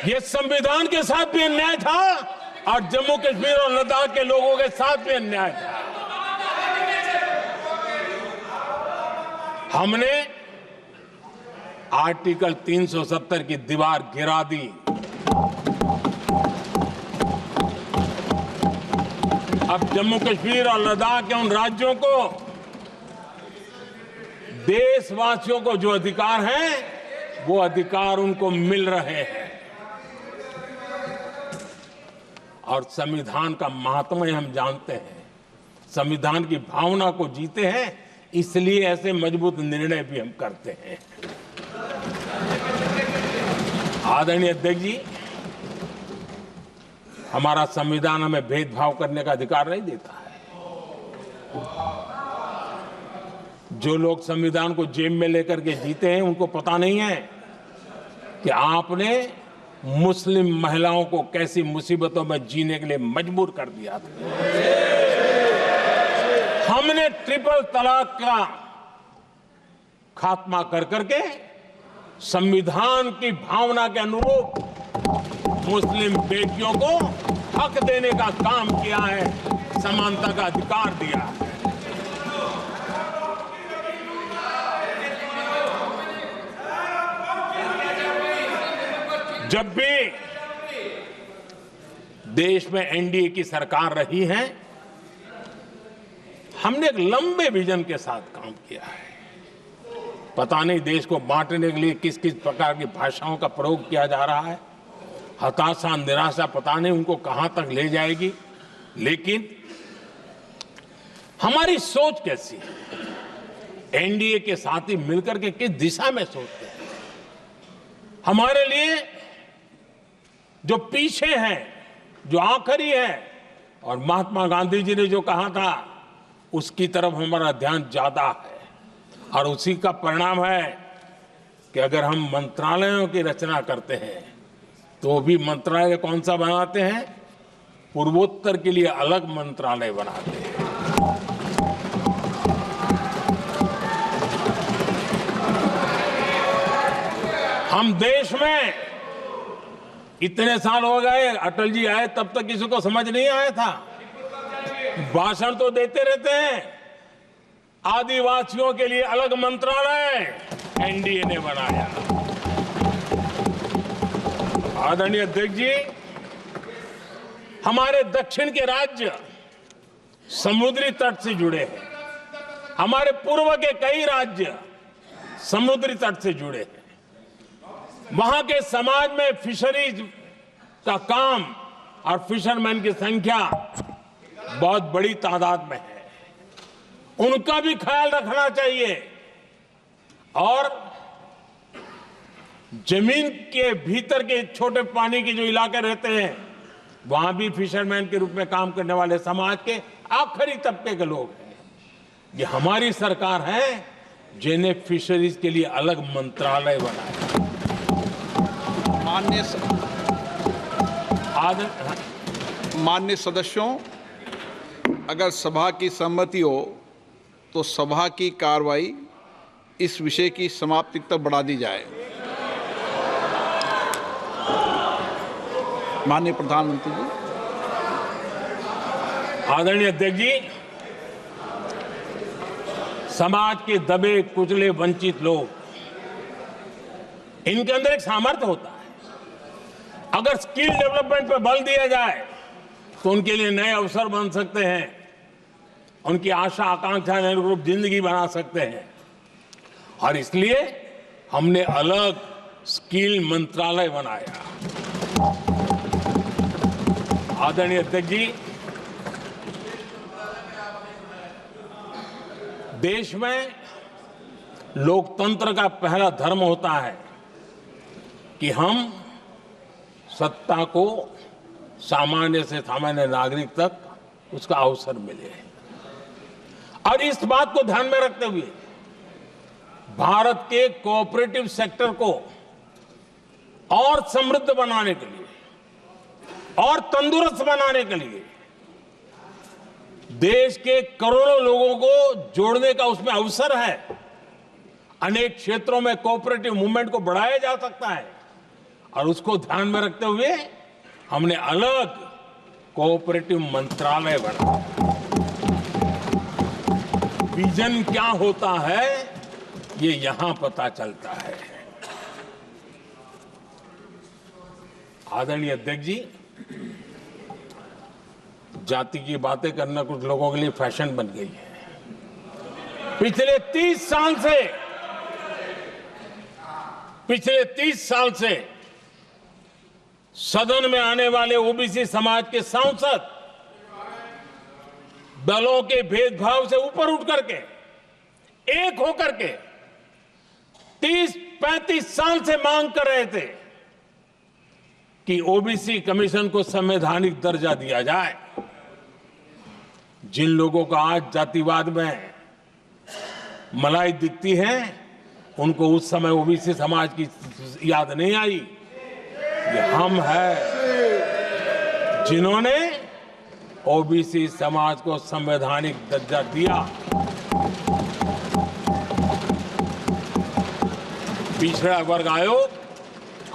यह संविधान के साथ भी अन्याय था और जम्मू कश्मीर और लद्दाख के लोगों के साथ भी अन्याय था। हमने आर्टिकल 370 की दीवार गिरा दी। अब जम्मू कश्मीर और लद्दाख के उन राज्यों को, देशवासियों को जो अधिकार हैं, वो अधिकार उनको मिल रहे हैं। और संविधान का महात्म्य हम जानते हैं, संविधान की भावना को जीते हैं, इसलिए ऐसे मजबूत निर्णय भी हम करते हैं। आदरणीय अध्यक्ष जी, हमारा संविधान हमें भेदभाव करने का अधिकार नहीं देता है। जो लोग संविधान को जेब में लेकर के जीते हैं, उनको पता नहीं है कि आपने मुस्लिम महिलाओं को कैसी मुसीबतों में जीने के लिए मजबूर कर दिया था। हमने ट्रिपल तलाक का खात्मा कर करके संविधान की भावना के अनुरूप मुस्लिम बेटियों को हक देने का काम किया है, समानता का अधिकार दिया है। जब भी देश में एनडीए की सरकार रही है, हमने एक लंबे विजन के साथ काम किया है। पता नहीं देश को बांटने के लिए किस किस प्रकार की भाषाओं का प्रयोग किया जा रहा है। हताशा, निराशा पता नहीं उनको कहां तक ले जाएगी, लेकिन हमारी सोच कैसी है, एनडीए के साथी मिलकर के किस दिशा में सोचते हैं। हमारे लिए जो पीछे है, जो आखिरी है, और महात्मा गांधी जी ने जो कहा था, उसकी तरफ हमारा ध्यान ज्यादा है। और उसी का परिणाम है कि अगर हम मंत्रालयों की रचना करते हैं, तो भी मंत्रालय कौन सा बनाते हैं? पूर्वोत्तर के लिए अलग मंत्रालय बनाते हैं। हम देश में इतने साल हो गए, अटल जी आए तब तक किसी को समझ नहीं आया था। भाषण तो देते रहते हैं, आदिवासियों के लिए अलग मंत्रालय एनडीए ने बनाया। आदरणीय अध्यक्ष जी, हमारे दक्षिण के राज्य समुद्री तट से जुड़े हैं, हमारे पूर्व के कई राज्य समुद्री तट से जुड़े हैं। वहां के समाज में फिशरीज का काम और फिशरमैन की संख्या बहुत बड़ी तादाद में है, उनका भी ख्याल रखना चाहिए। और जमीन के भीतर के छोटे पानी के जो इलाके रहते हैं, वहां भी फिशरमैन के रूप में काम करने वाले समाज के आखिरी तबके के लोग हैं। ये हमारी सरकार है जिन्हें फिशरीज के लिए अलग मंत्रालय बनाया। माननीय सदस्यों, अगर सभा की सहमति हो तो सभा की कार्रवाई इस विषय की समाप्ति तक बढ़ा दी जाए। माननीय प्रधानमंत्री जी। आदरणीय अध्यक्ष जी, समाज के दबे कुचले वंचित लोग, इनके अंदर एक सामर्थ्य होता है। अगर स्किल डेवलपमेंट पर बल दिया जाए तो उनके लिए नए अवसर बन सकते हैं, उनकी आशा आकांक्षा अनुरूप जिंदगी बना सकते हैं। और इसलिए हमने अलग स्किल मंत्रालय बनाया। आदरणीय अध्यक्ष जी, देश में लोकतंत्र का पहला धर्म होता है कि हम सत्ता को सामान्य से सामान्य नागरिक तक उसका अवसर मिले। और इस बात को ध्यान में रखते हुए भारत के कोऑपरेटिव सेक्टर को और समृद्ध बनाने के लिए और तंदुरुस्त बनाने के लिए देश के करोड़ों लोगों को जोड़ने का उसमें अवसर है। अनेक क्षेत्रों में कोऑपरेटिव मूवमेंट को बढ़ाया जा सकता है और उसको ध्यान में रखते हुए हमने अलग कोऑपरेटिव मंत्रालय बनाया। विजन क्या होता है ये यहां पता चलता है। आदरणीय अध्यक्ष जी, जाति की बातें करना कुछ लोगों के लिए फैशन बन गई है। पिछले 30 साल से सदन में आने वाले ओबीसी समाज के सांसद दलों के भेदभाव से ऊपर उठ करके एक होकर के 30-35 साल से मांग कर रहे थे कि ओबीसी कमीशन को संवैधानिक दर्जा दिया जाए। जिन लोगों को आज जातिवाद में मलाई दिखती है, उनको उस समय ओबीसी समाज की याद नहीं आई। ये हम हैं जिन्होंने ओबीसी समाज को संवैधानिक दर्जा दिया। पिछड़ा वर्ग आयोग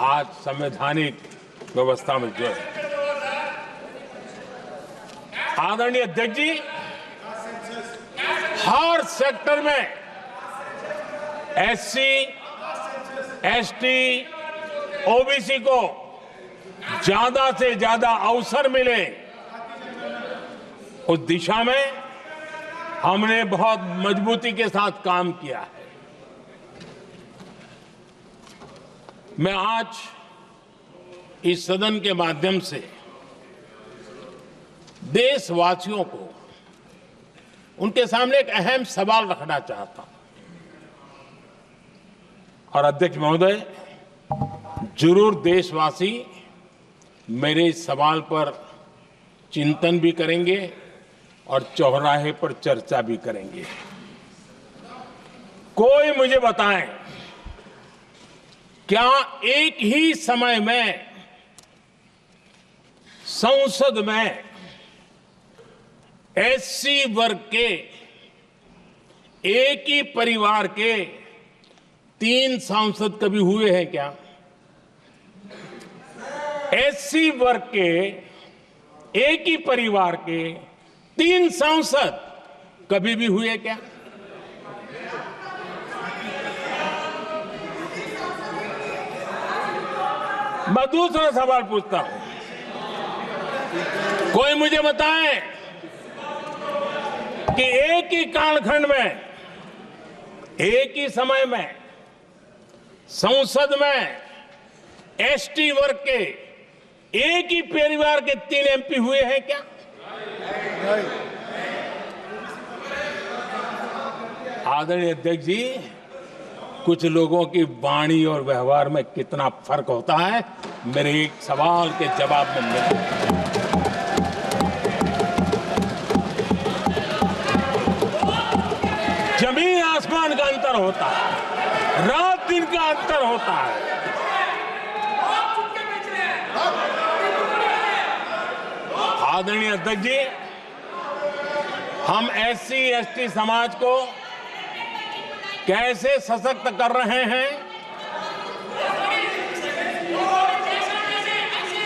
आज संवैधानिक व्यवस्था में जो है। आदरणीय अध्यक्ष जी, हर सेक्टर में एससी, एसटी, ओबीसी को ज्यादा से ज्यादा अवसर मिले, उस दिशा में हमने बहुत मजबूती के साथ काम किया है। मैं आज इस सदन के माध्यम से देशवासियों को उनके सामने एक अहम सवाल रखना चाहता हूं। और अध्यक्ष महोदय, जरूर देशवासी मेरे इस सवाल पर चिंतन भी करेंगे और चौराहे पर चर्चा भी करेंगे। कोई मुझे बताएं, क्या एक ही समय में संसद में एससी वर्ग के एक ही परिवार के 3 सांसद कभी हुए हैं क्या? एससी वर्ग के एक ही परिवार के 3 सांसद कभी भी हुए क्या? मैं दूसरा सवाल पूछता हूं, कोई मुझे बताए कि एक ही कालखंड में, एक ही समय में संसद में एसटी वर्ग के एक ही परिवार के 3 एमपी हुए हैं क्या? आदरणीय अध्यक्ष जी, कुछ लोगों की वाणी और व्यवहार में कितना फर्क होता है, मेरे एक सवाल के जवाब में मिला। होता है, रात दिन का अंतर होता है। आदरणीय अध्यक्ष जी, हम SC ST समाज को कैसे सशक्त कर रहे हैं?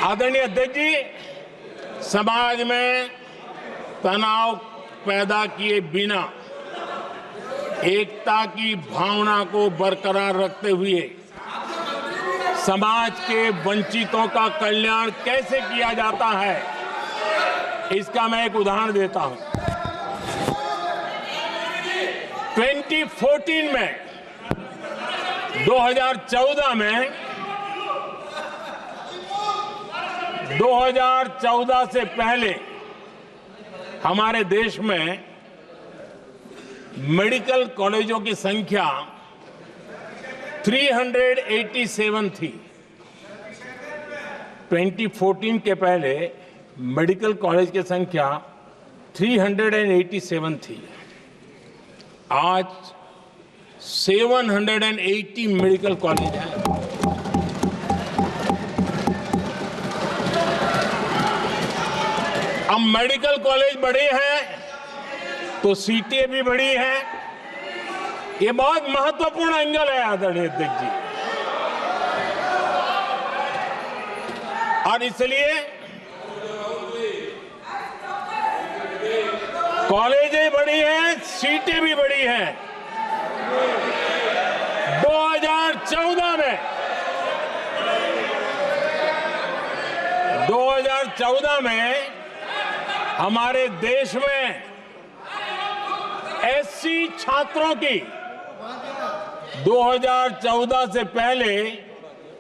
आदरणीय अध्यक्ष जी, समाज में तनाव पैदा किए बिना एकता की भावना को बरकरार रखते हुए समाज के वंचितों का कल्याण कैसे किया जाता है, इसका मैं एक उदाहरण देता हूं। 2014 में 2014 से पहले हमारे देश में मेडिकल कॉलेजों की संख्या 387 थी। 2014 के पहले मेडिकल कॉलेज की संख्या 387 थी। आज 780 मेडिकल कॉलेज हैं। अब मेडिकल कॉलेज बड़े हैं तो सीटें भी बड़ी हैं। ये बहुत महत्वपूर्ण एंगल है आदरणीय अध्यक्ष जी, और इसलिए कॉलेजें बड़ी हैं, सीटें भी बड़ी हैं। 2014 में हमारे देश में SC छात्रों की 2014 से पहले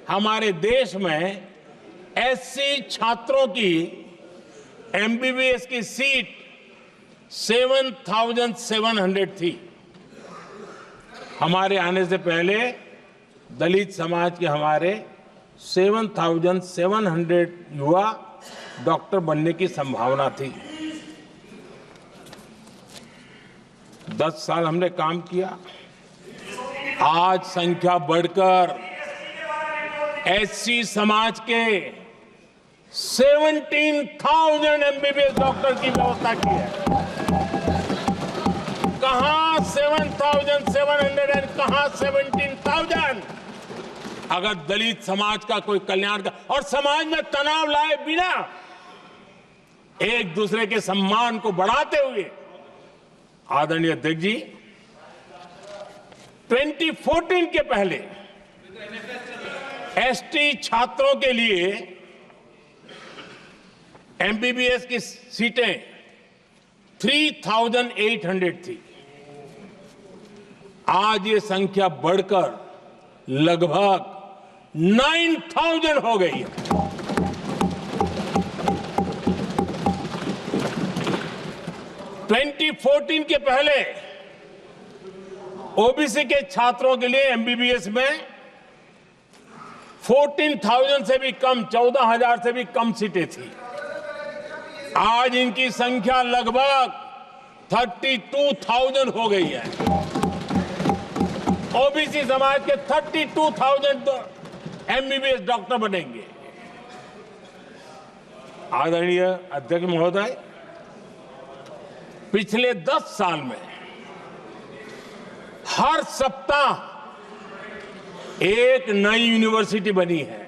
हमारे देश में SC छात्रों की MBBS की सीट 7,700 थी। हमारे आने से पहले दलित समाज के हमारे 7,700 युवा डॉक्टर बनने की संभावना थी। 10 साल हमने काम किया, आज संख्या बढ़कर SC समाज के 17,000 MBBS डॉक्टर की व्यवस्था की है। कहां 7,700 कहां 17,000? अगर दलित समाज का कोई कल्याण का और समाज में तनाव लाए बिना एक दूसरे के सम्मान को बढ़ाते हुए, आदरणीय अध्यक्ष जी, 2014 के पहले ST छात्रों के लिए MBBS की सीटें 3,800 थी। आज ये संख्या बढ़कर लगभग 9,000 हो गई है। ट्वेंटी 2014 के पहले OBC के छात्रों के लिए MBBS में 14,000 से भी कम, 14,000 से भी कम सीटें थी। आज इनकी संख्या लगभग 32,000 हो गई है। OBC समाज के 32,000 MBBS डॉक्टर बनेंगे। आदरणीय अध्यक्ष महोदय, पिछले 10 साल में हर सप्ताह एक नई यूनिवर्सिटी बनी है।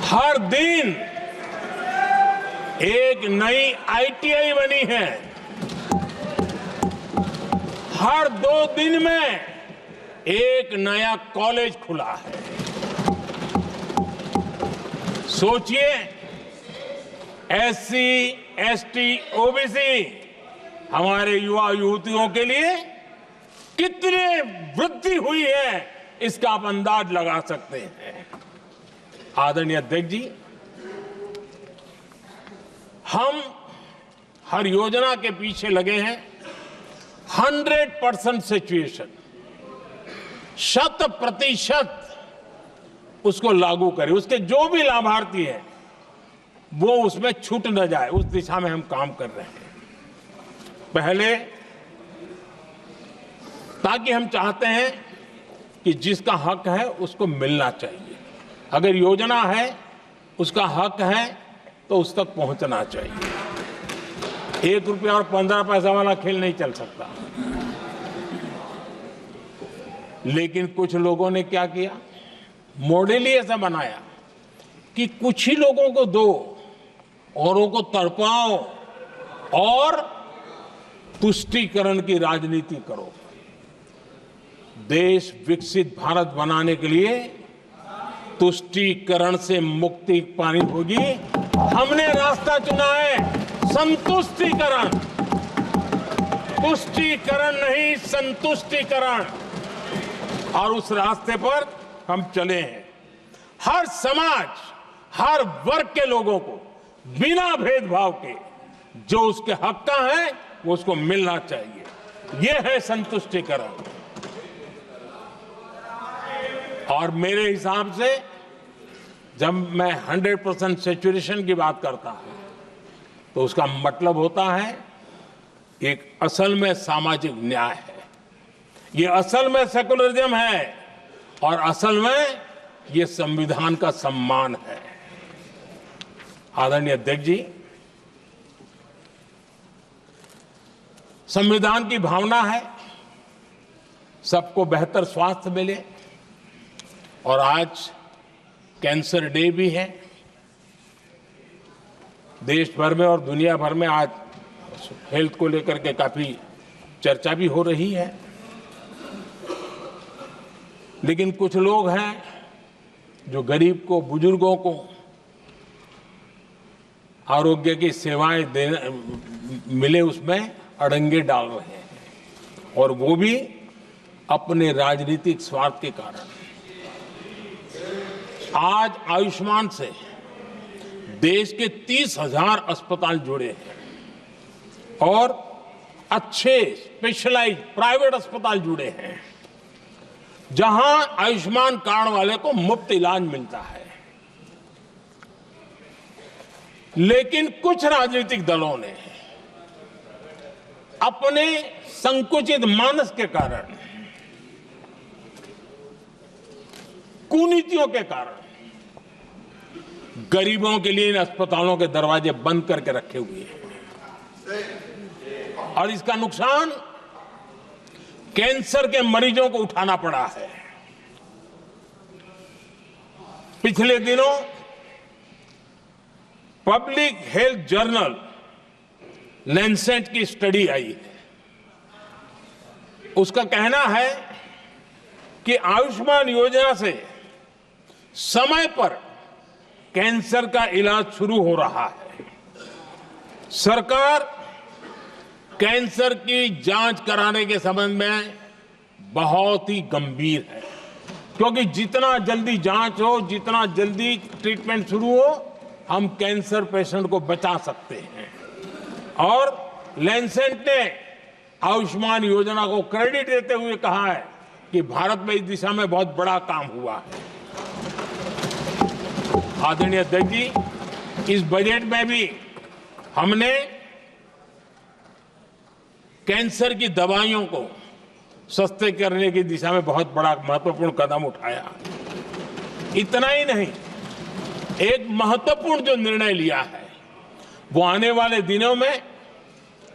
हर दिन एक नई ITI बनी है। हर 2 दिन में एक नया कॉलेज खुला है। सोचिए, SC, ST, OBC हमारे युवा युवतियों के लिए कितने वृद्धि हुई है, इसका आप अंदाज लगा सकते हैं। आदरणीय अध्यक्ष जी, हम हर योजना के पीछे लगे हैं 100% सिचुएशन, 100% उसको लागू करें। उसके जो भी लाभार्थी हैं वो उसमें छूट न जाए, उस दिशा में हम काम कर रहे हैं। पहले, ताकि हम चाहते हैं कि जिसका हक है उसको मिलना चाहिए। अगर योजना है, उसका हक है, तो उस तक पहुंचना चाहिए। 1 रुपया और 15 पैसा वाला खेल नहीं चल सकता। लेकिन कुछ लोगों ने क्या किया, मॉडल ही ऐसा बनाया कि कुछ ही लोगों को दो, औरों को तड़पाओ और तुष्टीकरण की राजनीति करो। देश विकसित भारत बनाने के लिए तुष्टीकरण से मुक्ति पानी होगी। हमने रास्ता चुना है संतुष्टीकरण, तुष्टीकरण नहीं, संतुष्टीकरण। और उस रास्ते पर हम चले हैं। हर समाज, हर वर्ग के लोगों को बिना भेदभाव के जो उसके हक का है वो उसको मिलना चाहिए। ये है संतुष्टीकरण। और मेरे हिसाब से जब मैं 100% सैचुरेशन की बात करता हूं तो उसका मतलब होता है एक असल में सामाजिक न्याय है, ये असल में सेकुलरिज्म है और असल में ये संविधान का सम्मान है। आदरणीय अध्यक्ष जी, संविधान की भावना है सबको बेहतर स्वास्थ्य मिले, और आज कैंसर डे भी है। देश भर में और दुनिया भर में आज हेल्थ को लेकर के काफी चर्चा भी हो रही है। लेकिन कुछ लोग हैं जो गरीब को, बुजुर्गों को आरोग्य की सेवाएं देने मिले उसमें अड़ंगे डाल रहे हैं, और वो भी अपने राजनीतिक स्वार्थ के कारण। आज आयुष्मान से देश के 30,000 अस्पताल जुड़े हैं और अच्छे स्पेशलाइज प्राइवेट अस्पताल जुड़े हैं जहां आयुष्मान कार्ड वाले को मुफ्त इलाज मिलता है। लेकिन कुछ राजनीतिक दलों ने अपने संकुचित मानस के कारण, कुनीतियों के कारण गरीबों के लिए इन अस्पतालों के दरवाजे बंद करके रखे हुए हैं, और इसका नुकसान कैंसर के मरीजों को उठाना पड़ा है। पिछले दिनों पब्लिक हेल्थ जर्नल लैंसेट की स्टडी आई है। उसका कहना है कि आयुष्मान योजना से समय पर कैंसर का इलाज शुरू हो रहा है। सरकार कैंसर की जांच कराने के संबंध में बहुत ही गंभीर है, क्योंकि जितना जल्दी जांच हो, जितना जल्दी ट्रीटमेंट शुरू हो, हम कैंसर पेशेंट को बचा सकते हैं। और लैंसेट ने आयुष्मान योजना को क्रेडिट देते हुए कहा है कि भारत में इस दिशा में बहुत बड़ा काम हुआ है। आदरणीय अध्यक्ष जी, इस बजट में भी हमने कैंसर की दवाइयों को सस्ते करने की दिशा में बहुत बड़ा महत्वपूर्ण कदम उठाया। इतना ही नहीं, एक महत्वपूर्ण जो निर्णय लिया है वो आने वाले दिनों में,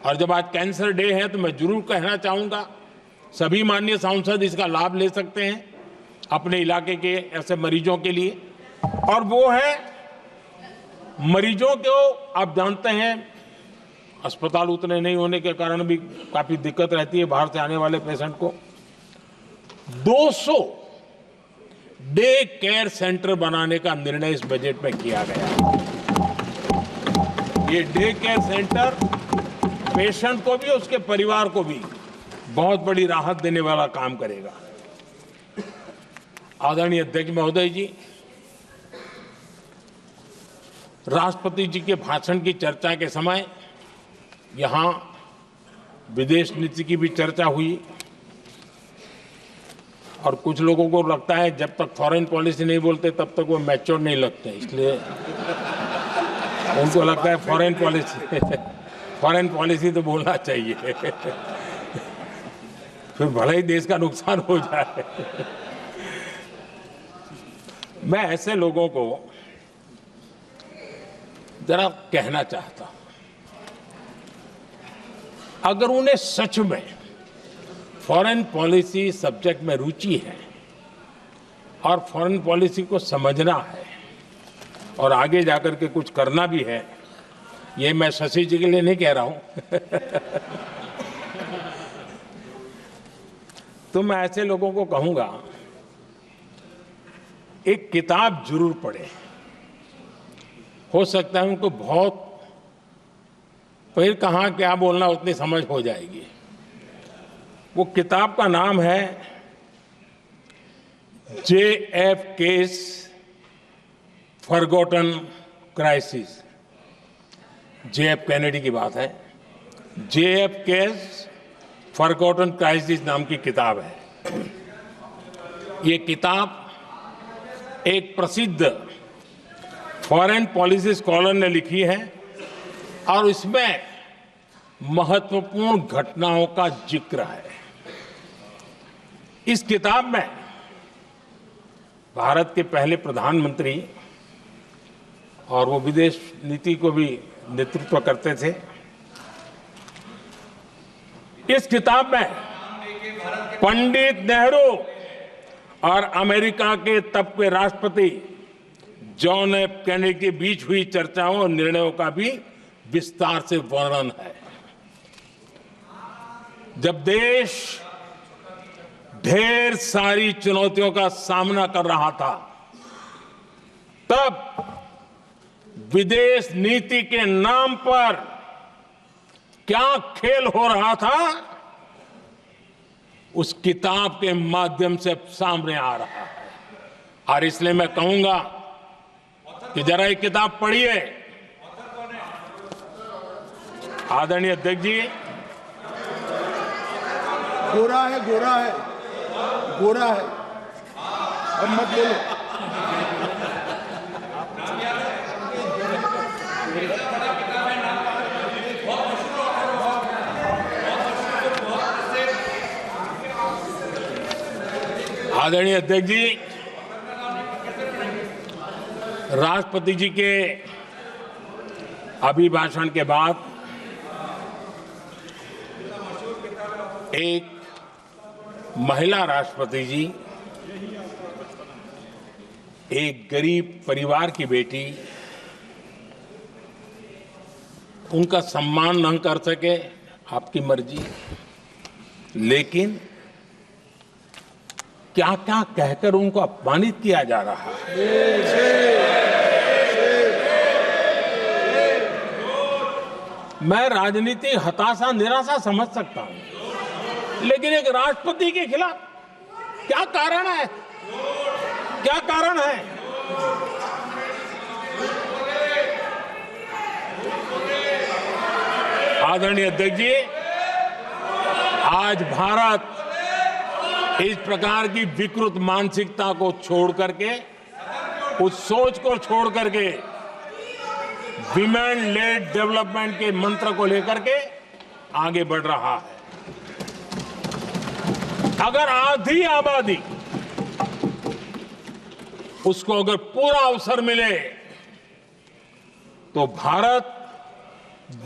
और जब आज कैंसर डे है तो मैं जरूर कहना चाहूंगा सभी माननीय सांसद इसका लाभ ले सकते हैं अपने इलाके के ऐसे मरीजों के लिए, और वो है मरीजों को, आप जानते हैं अस्पताल उतने नहीं होने के कारण भी काफी दिक्कत रहती है बाहर से आने वाले पेशेंट को। 200 डे केयर सेंटर बनाने का निर्णय इस बजट में किया गया। ये डे केयर सेंटर पेशेंट को भी, उसके परिवार को भी बहुत बड़ी राहत देने वाला काम करेगा। आदरणीय अध्यक्ष महोदय जी, राष्ट्रपति जी के भाषण की चर्चा के समय यहां विदेश नीति की भी चर्चा हुई, और कुछ लोगों को लगता है जब तक फॉरेन पॉलिसी नहीं बोलते तब तक वो मैच्योर नहीं लगते, इसलिए उनको लगता है फॉरेन पॉलिसी फॉरेन पॉलिसी तो बोलना चाहिए। फिर भले ही देश का नुकसान हो जाए। मैं ऐसे लोगों को जरा कहना चाहता हूं, अगर उन्हें सच में फॉरेन पॉलिसी सब्जेक्ट में रुचि है और फॉरेन पॉलिसी को समझना है और आगे जाकर के कुछ करना भी है, ये मैं शशि जी के लिए नहीं कह रहा हूं। तो मैं ऐसे लोगों को कहूंगा, एक किताब जरूर पढ़े। हो सकता है उनको बहुत, फिर कहाँ क्या बोलना उतनी समझ हो जाएगी। वो किताब का नाम है JFK's forgotten crisis. JF Kennedy की बात है। JFK's फॉरगॉटन क्राइसिस नाम की किताब है। ये किताब एक प्रसिद्ध फॉरेन पॉलिसी स्कॉलर ने लिखी है और इसमें महत्वपूर्ण घटनाओं का जिक्र है। इस किताब में भारत के पहले प्रधानमंत्री, और वो विदेश नीति को भी नेतृत्व करते थे, इस किताब में पंडित नेहरू और अमेरिका के तब के राष्ट्रपति जॉन एफ कैनेडी के बीच हुई चर्चाओं और निर्णयों का भी विस्तार से वर्णन है। जब देश ढेर सारी चुनौतियों का सामना कर रहा था, तब विदेश नीति के नाम पर क्या खेल हो रहा था, उस किताब के माध्यम से सामने आ रहा है। और इसलिए मैं कहूंगा कि जरा ये किताब पढ़िए। आदरणीय अध्यक्ष जी, गोरा है, गोरा है, गोरा है, अब मत बोलो। आदरणीय अध्यक्ष जी, राष्ट्रपति जी के अभिभाषण के बाद एक महिला राष्ट्रपति जी, एक गरीब परिवार की बेटी, उनका सम्मान न कर सके, आपकी मर्जी, लेकिन क्या क्या कहकर उनको अपमानित किया जा रहा है। मैं राजनीति हताशा निराशा समझ सकता हूं, लेकिन एक राष्ट्रपति के खिलाफ क्या कारण है? क्या कारण है? आदरणीय अध्यक्ष जी, आज भारत इस प्रकार की विकृत मानसिकता को छोड़ करके, उस सोच को छोड़ करके, विमेन लेड डेवलपमेंट के मंत्र को लेकर के आगे बढ़ रहा है। अगर आधी आबादी उसको अगर पूरा अवसर मिले तो भारत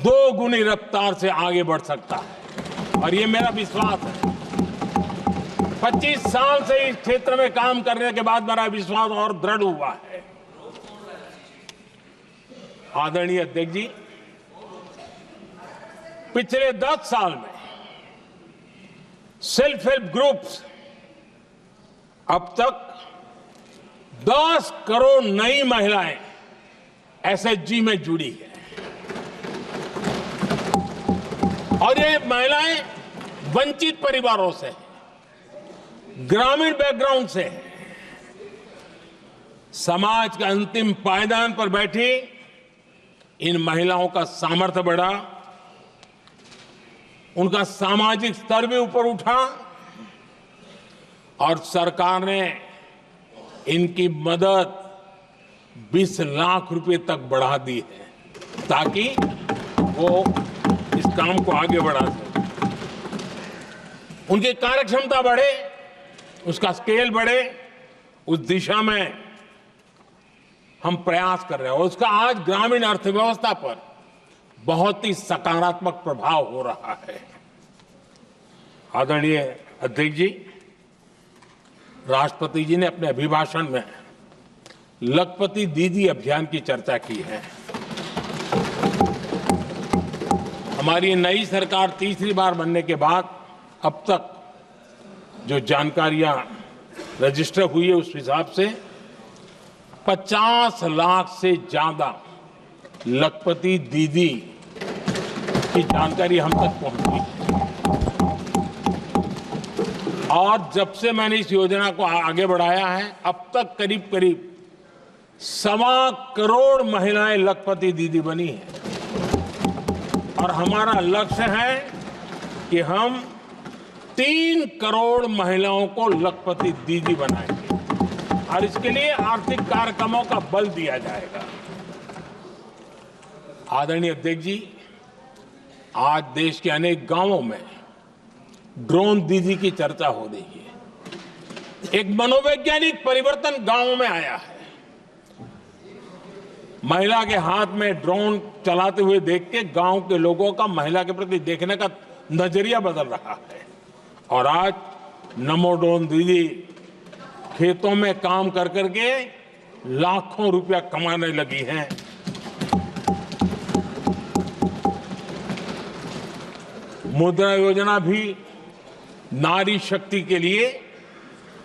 2 गुनी रफ्तार से आगे बढ़ सकता है, और ये मेरा विश्वास है। 25 साल से इस क्षेत्र में काम करने के बाद मेरा विश्वास और दृढ़ हुआ है। आदरणीय अध्यक्ष जी, पिछले 10 साल में सेल्फ हेल्प ग्रुप्स अब तक 10 करोड़ नई महिलाएं एसएचजी में जुड़ी है, और ये महिलाएं वंचित परिवारों से, ग्रामीण बैकग्राउंड से, समाज के अंतिम पायदान पर बैठी इन महिलाओं का सामर्थ्य बढ़ा, उनका सामाजिक स्तर भी ऊपर उठा, और सरकार ने इनकी मदद 20 लाख रुपए तक बढ़ा दी है, ताकि वो काम को आगे बढ़ा सकें, उनकी कार्यक्षमता बढ़े, उसका स्केल बढ़े, उस दिशा में हम प्रयास कर रहे हैं। और उसका आज ग्रामीण अर्थव्यवस्था पर बहुत ही सकारात्मक प्रभाव हो रहा है। आदरणीय अध्यक्ष जी, राष्ट्रपति जी ने अपने अभिभाषण में लखपति दीदी अभियान की चर्चा की है। हमारी नई सरकार तीसरी बार बनने के बाद अब तक जो जानकारियां रजिस्टर हुई है उस हिसाब से 50 लाख से ज्यादा लखपति दीदी की जानकारी हम तक पहुंची है। और जब से मैंने इस योजना को आगे बढ़ाया है, अब तक करीब करीब 1.25 करोड़ महिलाएं लखपति दीदी बनी हैं। और हमारा लक्ष्य है कि हम 3 करोड़ महिलाओं को लखपति दीदी बनाएंगे और इसके लिए आर्थिक कार्यक्रमों का बल दिया जाएगा। आदरणीय अध्यक्ष जी, आज देश के अनेक गांवों में ड्रोन दीदी की चर्चा हो रही है। एक मनोवैज्ञानिक परिवर्तन गांवों में आया है। महिला के हाथ में ड्रोन चलाते हुए देख के गांव के लोगों का महिला के प्रति देखने का नजरिया बदल रहा है। और आज नमो ड्रोन दीदी खेतों में काम कर करके लाखों रुपया कमाने लगी हैं। मुद्रा योजना भी नारी शक्ति के लिए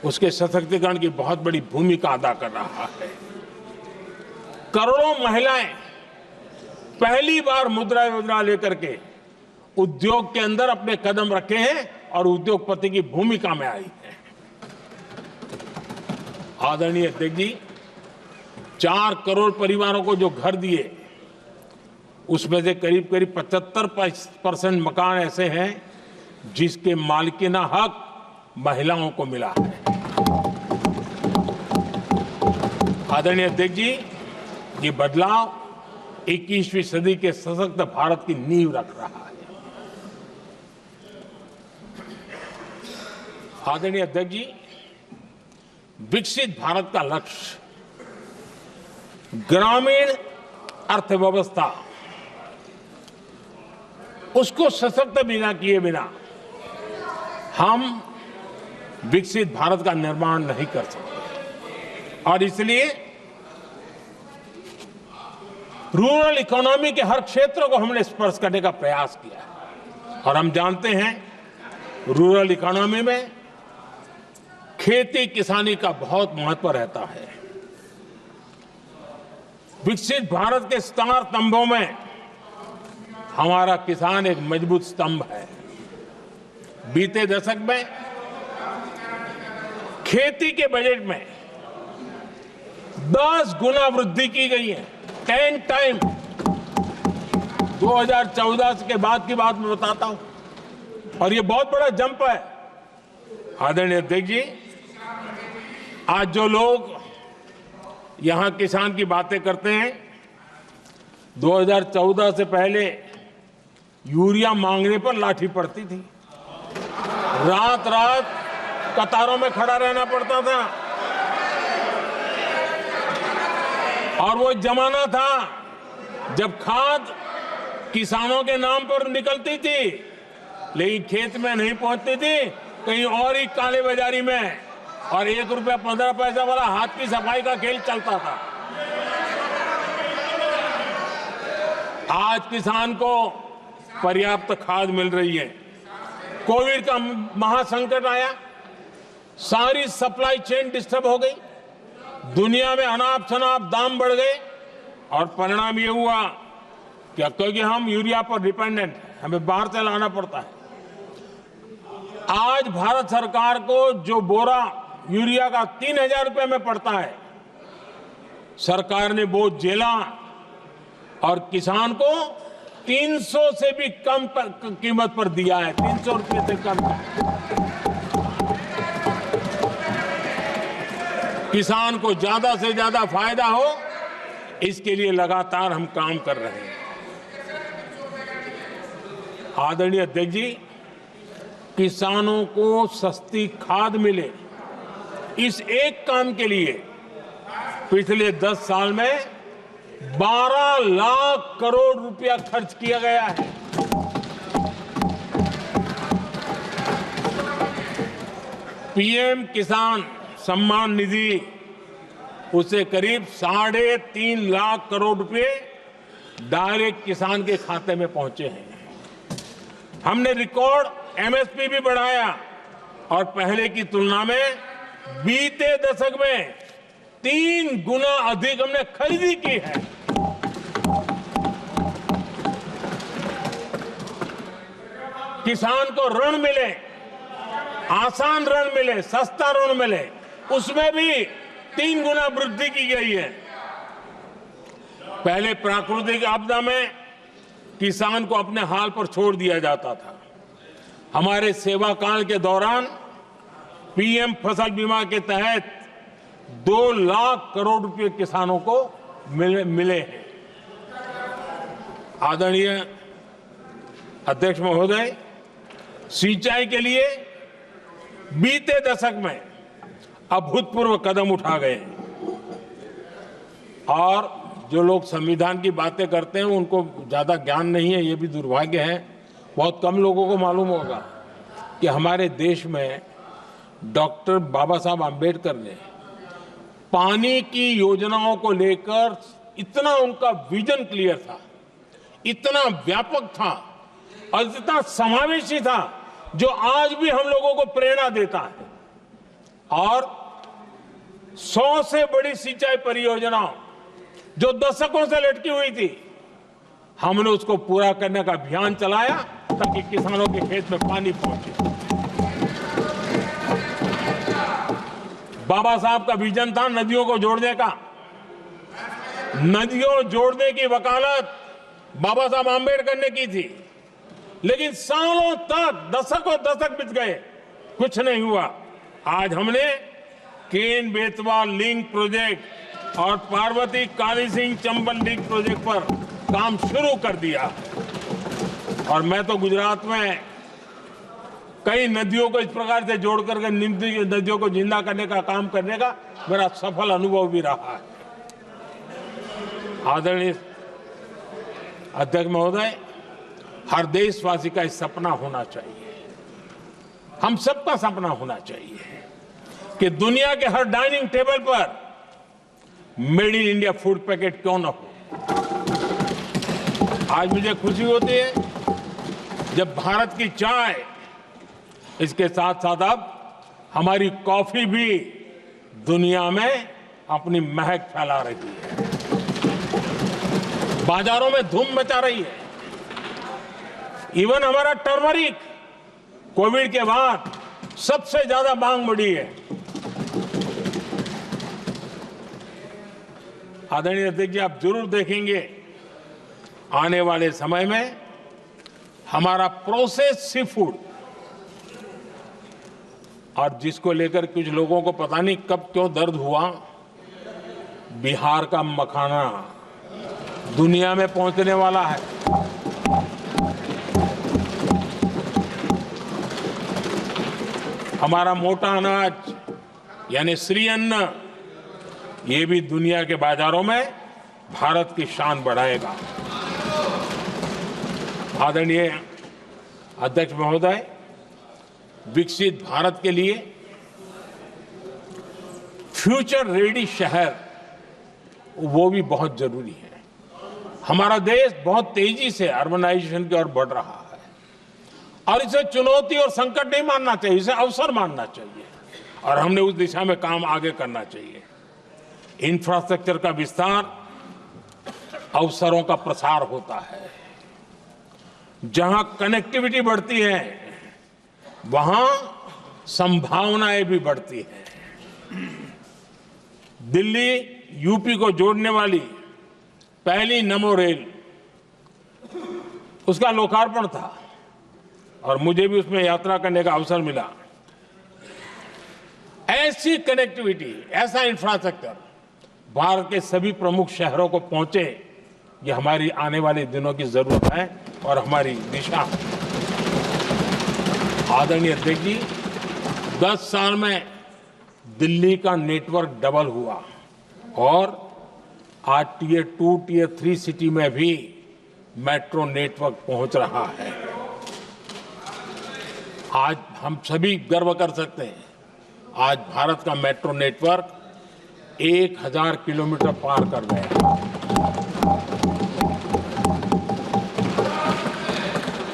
उसके सशक्तिकरण की बहुत बड़ी भूमिका अदा कर रहा है। करोड़ों महिलाएं पहली बार मुद्रा योजना लेकर के उद्योग के अंदर अपने कदम रखे हैं और उद्योगपति की भूमिका में आई है। आदरणीय अध्यक्ष जी, 4 करोड़ परिवारों को जो घर दिए, उसमें से करीब करीब 75% मकान ऐसे हैं जिसके मालिकाना हक महिलाओं को मिला है। आदरणीय अध्यक्ष जी, ये बदलाव 21वीं सदी के सशक्त भारत की नींव रख रहा है। आदरणीय अध्यक्ष जी, विकसित भारत का लक्ष्य ग्रामीण अर्थव्यवस्था उसको सशक्त बिना किए बिना हम विकसित भारत का निर्माण नहीं कर सकते। और इसलिए रूरल इकोनॉमी के हर क्षेत्र को हमने स्पर्श करने का प्रयास किया है। और हम जानते हैं रूरल इकोनॉमी में खेती किसानी का बहुत महत्व रहता है। विकसित भारत के 4 स्तंभों में हमारा किसान एक मजबूत स्तंभ है। बीते दशक में खेती के बजट में 10 गुना वृद्धि की गई है, 10 टाइम। 2014 के बाद की बात मैं बताता हूं, और ये बहुत बड़ा जंप है। आदरणीय अध्यक्ष जी, आज जो लोग यहां किसान की बातें करते हैं, 2014 से पहले यूरिया मांगने पर लाठी पड़ती थी, रात रात कतारों में खड़ा रहना पड़ता था। और वो जमाना था जब खाद किसानों के नाम पर निकलती थी, लेकिन खेत में नहीं पहुंचती थी, कहीं और ही काले बाजारी में, और 1 रुपया 15 पैसा वाला हाथ की सफाई का खेल चलता था। आज किसान को पर्याप्त खाद मिल रही है। कोविड का महासंकट आया, सारी सप्लाई चेन डिस्टर्ब हो गई, दुनिया में अनाप शनाप दाम बढ़ गए, और परिणाम ये हुआ कि क्योंकि हम यूरिया पर डिपेंडेंट हैं, हमें बाहर से लाना पड़ता है। आज भारत सरकार को जो बोरा यूरिया का 3000 रुपए में पड़ता है, सरकार ने वो झेला और किसान को 300 से भी कम कीमत पर दिया है, 300 रुपए से कम। किसान को ज्यादा से ज्यादा फायदा हो, इसके लिए लगातार हम काम कर रहे हैं। आदरणीय अध्यक्ष जी, किसानों को सस्ती खाद मिले, इस एक काम के लिए पिछले 10 साल में 12 लाख करोड़ रुपया खर्च किया गया है। पीएम किसान सम्मान निधि, उसे करीब 3.5 लाख करोड़ रुपए डायरेक्ट किसान के खाते में पहुंचे हैं। हमने रिकॉर्ड एमएसपी भी बढ़ाया और पहले की तुलना में बीते दशक में 3 गुना अधिक हमने खरीदी की है। किसान को ऋण मिले, आसान ऋण मिले, सस्ता ऋण मिले, उसमें भी 3 गुना वृद्धि की गई है। पहले प्राकृतिक आपदा में किसान को अपने हाल पर छोड़ दिया जाता था। हमारे सेवा काल के दौरान पीएम फसल बीमा के तहत 2 लाख करोड़ रुपए किसानों को मिले हैं। आदरणीय अध्यक्ष महोदय, सिंचाई के लिए बीते दशक में अभूतपूर्व कदम उठा गए और जो लोग संविधान की बातें करते हैं उनको ज्यादा ज्ञान नहीं है, ये भी दुर्भाग्य है। बहुत कम लोगों को मालूम होगा कि हमारे देश में डॉक्टर बाबा साहब आम्बेडकर ने पानी की योजनाओं को लेकर इतना उनका विजन क्लियर था, इतना व्यापक था और इतना समावेशी था, जो आज भी हम लोगों को प्रेरणा देता है। और 100 से बड़ी सिंचाई परियोजना जो दशकों से लटकी हुई थी, हमने उसको पूरा करने का अभियान चलाया ताकि किसानों के खेत में पानी पहुंचे। बाबा साहब का विजन था नदियों को जोड़ने का। नदियों जोड़ने की वकालत बाबा साहब आम्बेडकर ने की थी, लेकिन सालों तक, दशकों दशक बीत गए, कुछ नहीं हुआ। आज हमने केन बेतवा लिंक प्रोजेक्ट और पार्वती काली सिंह चंबल लिंक प्रोजेक्ट पर काम शुरू कर दिया और मैं तो गुजरात में कई नदियों को इस प्रकार से जोड़ करके नदियों को जिंदा करने का काम करने का मेरा सफल अनुभव भी रहा है। आदरणीय अध्यक्ष महोदय, हर देशवासी का इस सपना होना चाहिए, हम सबका सपना होना चाहिए कि दुनिया के हर डाइनिंग टेबल पर made in India food packet क्यों न हो। आज मुझे खुशी होती है जब भारत की चाय, इसके साथ साथ अब हमारी कॉफी भी दुनिया में अपनी महक फैला रही है, बाजारों में धूम मचा रही है। इवन हमारा टर्मरिक कोविड के बाद सबसे ज्यादा मांग बढ़ी है। आदरणीय अध्यक्ष जी, आप जरूर देखेंगे आने वाले समय में हमारा प्रोसेस सी फूड, और जिसको लेकर कुछ लोगों को पता नहीं कब क्यों दर्द हुआ, बिहार का मखाना दुनिया में पहुंचने वाला है। हमारा मोटा अनाज यानी श्री अन्न, ये भी दुनिया के बाजारों में भारत की शान बढ़ाएगा। आदरणीय अध्यक्ष महोदय, विकसित भारत के लिए फ्यूचर रेडी शहर वो भी बहुत जरूरी है। हमारा देश बहुत तेजी से अर्बनाइजेशन की ओर बढ़ रहा है और इसे चुनौती और संकट नहीं मानना चाहिए, इसे अवसर मानना चाहिए और हमने उस दिशा में काम आगे करना चाहिए। इंफ्रास्ट्रक्चर का विस्तार अवसरों का प्रसार होता है। जहां कनेक्टिविटी बढ़ती है वहां संभावनाएं भी बढ़ती हैं। दिल्ली यूपी को जोड़ने वाली पहली नमो रेल, उसका लोकार्पण था और मुझे भी उसमें यात्रा करने का अवसर मिला। ऐसी कनेक्टिविटी, ऐसा इंफ्रास्ट्रक्चर भारत के सभी प्रमुख शहरों को पहुंचे, ये हमारी आने वाले दिनों की जरूरत है और हमारी दिशा है। आदरणीय अध्यक्ष जी, 10 साल में दिल्ली का नेटवर्क डबल हुआ और आज टियर 2, टियर 3 सिटी में भी मेट्रो नेटवर्क पहुंच रहा है। आज हम सभी गर्व कर सकते हैं, आज भारत का मेट्रो नेटवर्क 1000 किलोमीटर पार कर गया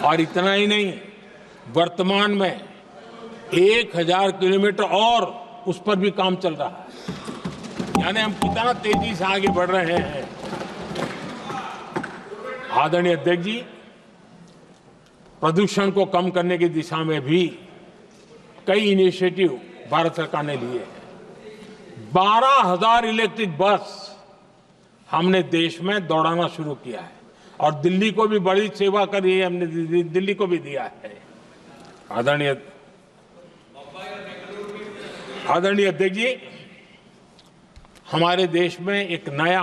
और इतना ही नहीं, वर्तमान में 1000 किलोमीटर और उस पर भी काम चल रहा है। यानी हम कितना तेजी से आगे बढ़ रहे हैं। आदरणीय अध्यक्ष जी, प्रदूषण को कम करने की दिशा में भी कई इनिशिएटिव भारत सरकार ने लिए हैं। 12,000 इलेक्ट्रिक बस हमने देश में दौड़ाना शुरू किया है और दिल्ली को भी बड़ी सेवा करी है, हमने दिल्ली को भी दिया है। आदरणीय अध्यक्ष जी, हमारे देश में एक नया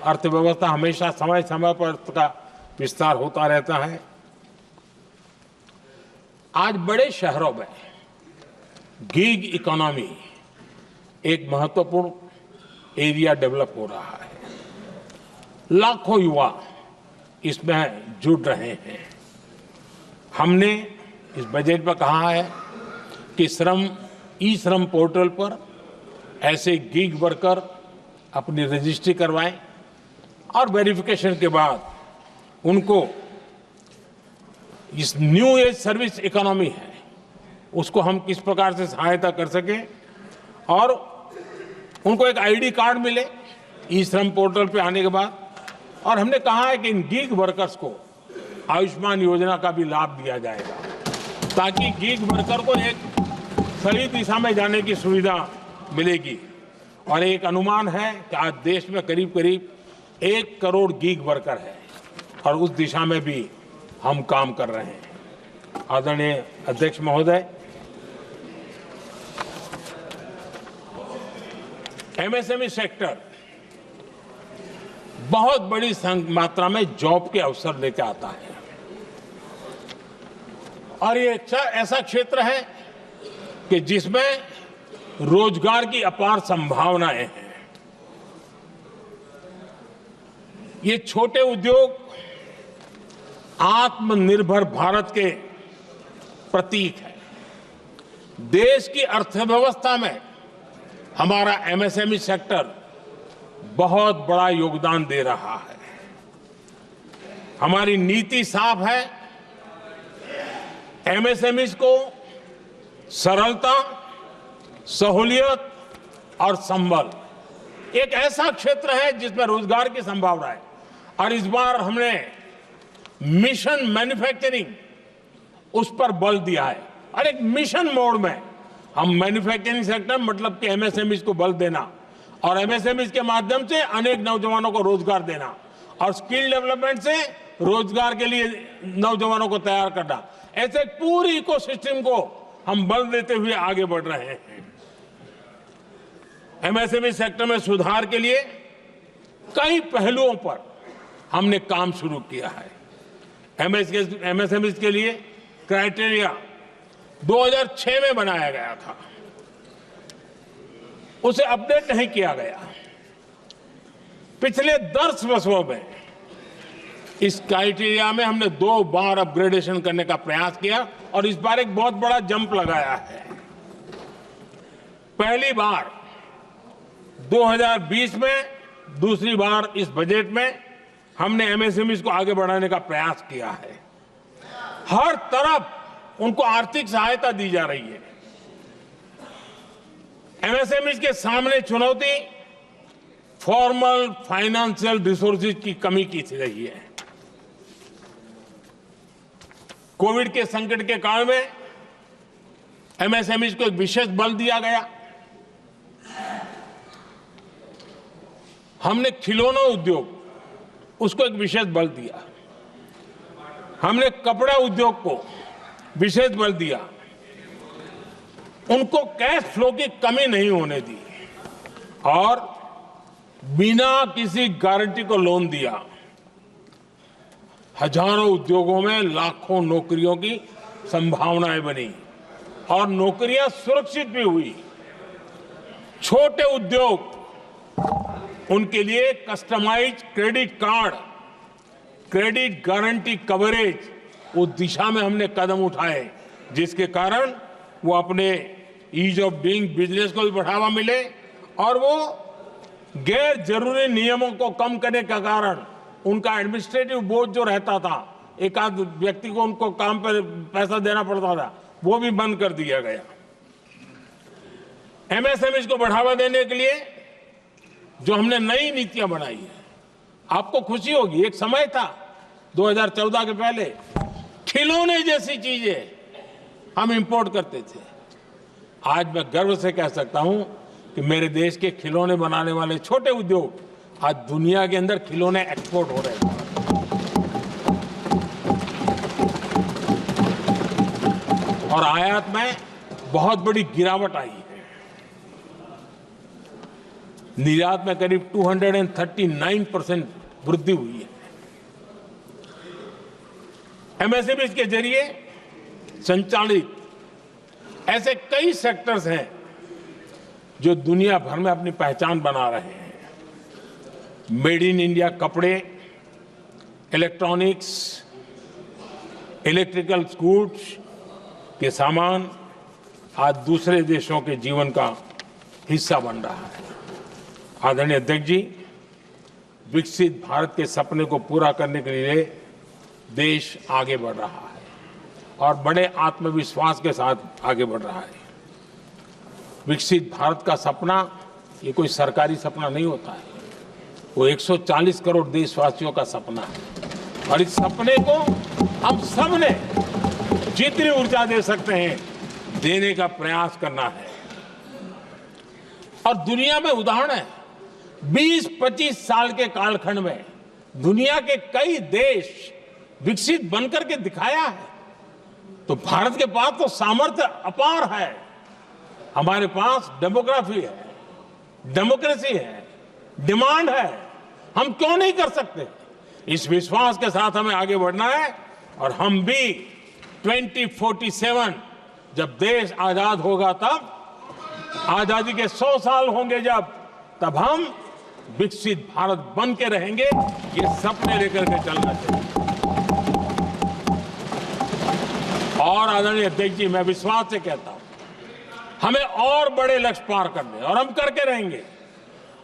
अर्थव्यवस्था हमेशा समय समय पर इसका विस्तार होता रहता है। आज बड़े शहरों में गिग इकोनॉमी एक महत्वपूर्ण एरिया डेवलप हो रहा है। लाखों युवा इसमें जुड़ रहे हैं। हमने इस बजट में कहा है कि ई श्रम पोर्टल पर ऐसे गिग वर्कर अपनी रजिस्ट्री करवाएं और वेरिफिकेशन के बाद उनको इस न्यू एज सर्विस इकोनॉमी है उसको हम किस प्रकार से सहायता कर सकें और उनको एक आईडी कार्ड मिले ई श्रम पोर्टल पे आने के बाद। और हमने कहा है कि इन गिग वर्कर्स को आयुष्मान योजना का भी लाभ दिया जाएगा ताकि गिग वर्कर को एक सही दिशा में जाने की सुविधा मिलेगी। और एक अनुमान है कि आज देश में करीब करीब 1 करोड़ गिग वर्कर है और उस दिशा में भी हम काम कर रहे हैं। आदरणीय अध्यक्ष महोदय, एमएसएमई सेक्टर बहुत बड़ी मात्रा में जॉब के अवसर लेकर आता है और ये ऐसा क्षेत्र है कि जिसमें रोजगार की अपार संभावनाएं हैं। ये छोटे उद्योग आत्मनिर्भर भारत के प्रतीक है। देश की अर्थव्यवस्था में हमारा एमएसएमई सेक्टर बहुत बड़ा योगदान दे रहा है। हमारी नीति साफ है, एमएसएमई को सरलता, सहूलियत और संबल, एक ऐसा क्षेत्र है जिसमें रोजगार की संभावना है। और इस बार हमने मिशन मैन्युफैक्चरिंग उस पर बल दिया है और एक मिशन मोड में हम मैन्युफैक्चरिंग सेक्टर मतलब कि एमएसएमई को बल देना और एमएसएमई के माध्यम से अनेक नौजवानों को रोजगार देना और स्किल डेवलपमेंट से रोजगार के लिए नौजवानों को तैयार करना, ऐसे पूरी इकोसिस्टम को हम बल देते हुए आगे बढ़ रहे हैं। एमएसएमई सेक्टर में सुधार के लिए कई पहलुओं पर हमने काम शुरू किया है। एमएसएमई के लिए क्राइटेरिया 2006 में बनाया गया था, उसे अपडेट नहीं किया गया। पिछले 10 वर्षों में इस क्राइटेरिया में हमने 2 बार अपग्रेडेशन करने का प्रयास किया और इस बार एक बहुत बड़ा जंप लगाया है। पहली बार 2020 में, दूसरी बार इस बजट में हमने एमएसएमई को आगे बढ़ाने का प्रयास किया है। हर तरफ उनको आर्थिक सहायता दी जा रही है। एमएसएमई के सामने चुनौती फॉर्मल फाइनेंशियल रिसोर्सेज की कमी की रही है। कोविड के संकट के काल में एमएसएमई को एक विशेष बल दिया गया। हमने खिलौना उद्योग उसको एक विशेष बल दिया। हमने कपड़ा उद्योग को विशेष बल दिया। उनको कैश फ्लो की कमी नहीं होने दी और बिना किसी गारंटी को लोन दिया। हजारों उद्योगों में लाखों नौकरियों की संभावनाएं बनी और नौकरियां सुरक्षित भी हुई। छोटे उद्योग, उनके लिए customized credit card, credit guarantee coverage, उस दिशा में हमने कदम उठाए जिसके कारण वो अपने ईज ऑफ डूइंग बिजनेस को भी बढ़ावा मिले और वो गैर जरूरी नियमों को कम करने का कारण उनका एडमिनिस्ट्रेटिव बोझ जो रहता था, एक आध व्यक्ति को उनको काम पर पैसा देना पड़ता था, वो भी बंद कर दिया गया। एमएसएमई को बढ़ावा देने के लिए जो हमने नई नीतियां बनाई है, आपको खुशी होगी, एक समय था 2014 के पहले खिलौने जैसी चीजें हम इंपोर्ट करते थे। आज मैं गर्व से कह सकता हूं कि मेरे देश के खिलौने बनाने वाले छोटे उद्योग आज दुनिया के अंदर खिलौने एक्सपोर्ट हो रहे हैं। और आयात में बहुत बड़ी गिरावट आई है। निर्यात में करीब 239% वृद्धि हुई है। एमएसएमई के जरिए संचालित ऐसे कई सेक्टर्स हैं जो दुनिया भर में अपनी पहचान बना रहे हैं। मेड इन इंडिया कपड़े, इलेक्ट्रॉनिक्स, इलेक्ट्रिकल गुड्स के सामान आज दूसरे देशों के जीवन का हिस्सा बन रहा है। आदरणीय अध्यक्ष जी, विकसित भारत के सपने को पूरा करने के लिए देश आगे बढ़ रहा है और बड़े आत्मविश्वास के साथ आगे बढ़ रहा है। विकसित भारत का सपना ये कोई सरकारी सपना नहीं होता है, वो 140 करोड़ देशवासियों का सपना है और इस सपने को हम सब ने जितनी ऊर्जा दे सकते हैं देने का प्रयास करना है। और दुनिया में उदाहरण है, 20-25 साल के कालखंड में दुनिया के कई देश विकसित बनकर के दिखाया है। तो भारत के पास तो सामर्थ्य अपार है। हमारे पास डेमोग्राफी है, डेमोक्रेसी है, डिमांड है, हम क्यों नहीं कर सकते? इस विश्वास के साथ हमें आगे बढ़ना है और हम भी 2047 जब देश आजाद होगा, तब आजादी के 100 साल होंगे तब हम विकसित भारत बन के रहेंगे। ये सपने लेकर के चलना चाहिए। और आदरणीय अध्यक्ष जी, मैं विश्वास से कहता हूं हमें और बड़े लक्ष्य पार करने और हम करके रहेंगे।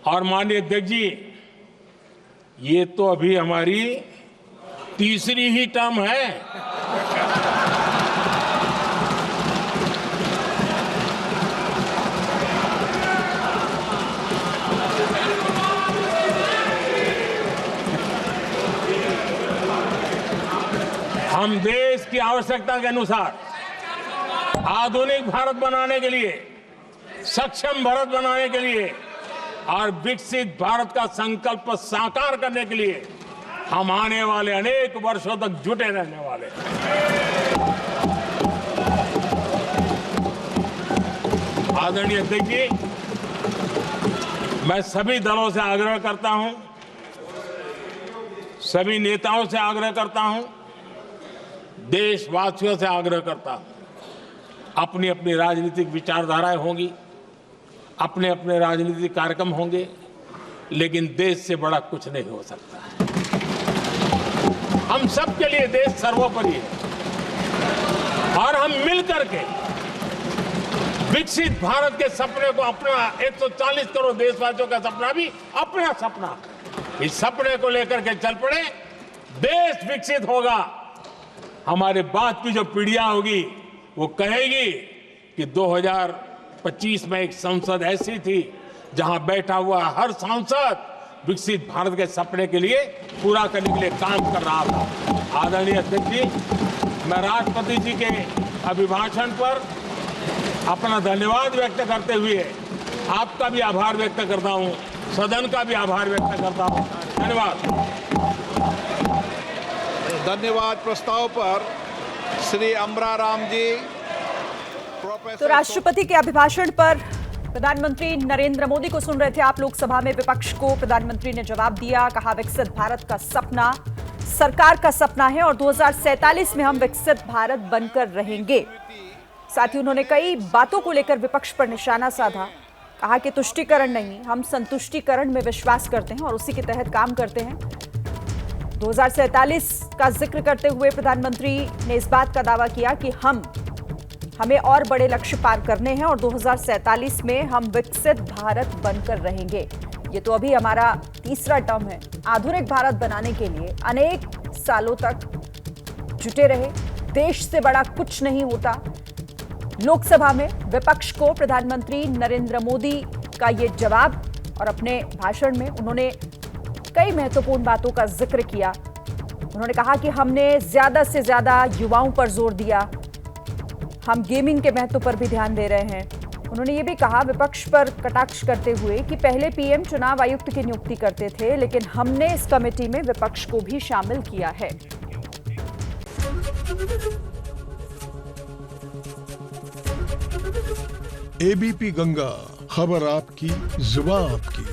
और माननीय अध्यक्ष जी, ये तो अभी हमारी तीसरी ही टर्म है। हम देश की आवश्यकता के अनुसार आधुनिक भारत बनाने के लिए, सक्षम भारत बनाने के लिए और विकसित भारत का संकल्प साकार करने के लिए हम आने वाले अनेक वर्षों तक जुटे रहने वाले हैं। आदरणीय अध्यक्ष जी, मैं सभी दलों से आग्रह करता हूं, सभी नेताओं से आग्रह करता हूं, देशवासियों से आग्रह करता हूं, अपनी अपनी राजनीतिक विचारधाराएं होंगी, अपने अपने राजनीतिक कार्यक्रम होंगे, लेकिन देश से बड़ा कुछ नहीं हो सकता है। हम सब के लिए देश सर्वोपरि है और हम मिलकर के विकसित भारत के सपने को, अपना 140 करोड़ देशवासियों का सपना भी अपना सपना, इस सपने को लेकर के चल पड़े। देश विकसित होगा, हमारे बाद की जो पीढ़ियां होगी वो कहेगी कि 2025 में एक संसद ऐसी थी जहां बैठा हुआ हर सांसद विकसित भारत के सपने के लिए पूरा करने के लिए काम कर रहा था। आदरणीय अध्यक्ष जी, मैं राष्ट्रपति जी के अभिभाषण पर अपना धन्यवाद व्यक्त करते हुए आपका भी आभार व्यक्त करता हूं, सदन का भी आभार व्यक्त करता हूं। धन्यवाद। धन्यवाद। प्रस्ताव पर श्री अमरा राम जी। तो राष्ट्रपति के अभिभाषण पर प्रधानमंत्री नरेंद्र मोदी को सुन रहे थे आप। लोकसभा में विपक्ष को प्रधानमंत्री ने जवाब दिया, कहा विकसित भारत का सपना सरकार का सपना है और 2047 में हम विकसित भारत बनकर रहेंगे। साथ ही उन्होंने कई बातों को लेकर विपक्ष पर निशाना साधा। कहा कि तुष्टीकरण नहीं, हम संतुष्टीकरण में विश्वास करते हैं और उसी के तहत काम करते हैं। 2047 का जिक्र करते हुए प्रधानमंत्री ने इस बात का दावा किया कि हमें और बड़े लक्ष्य पार करने हैं और 2047 में हम विकसित भारत बनकर रहेंगे। ये तो अभी हमारा तीसरा टर्म है। आधुनिक भारत बनाने के लिए अनेक सालों तक जुटे रहे। देश से बड़ा कुछ नहीं होता। लोकसभा में विपक्ष को प्रधानमंत्री नरेंद्र मोदी का ये जवाब और अपने भाषण में उन्होंने कई महत्वपूर्ण बातों का जिक्र किया। उन्होंने कहा कि हमने ज्यादा से ज्यादा युवाओं पर जोर दिया। हम गेमिंग के महत्व पर भी ध्यान दे रहे हैं। उन्होंने ये भी कहा विपक्ष पर कटाक्ष करते हुए कि पहले पीएम चुनाव आयुक्त की नियुक्ति करते थे, लेकिन हमने इस कमेटी में विपक्ष को भी शामिल किया है। एबीपी गंगा, खबर आपकी, जुबान आपकी।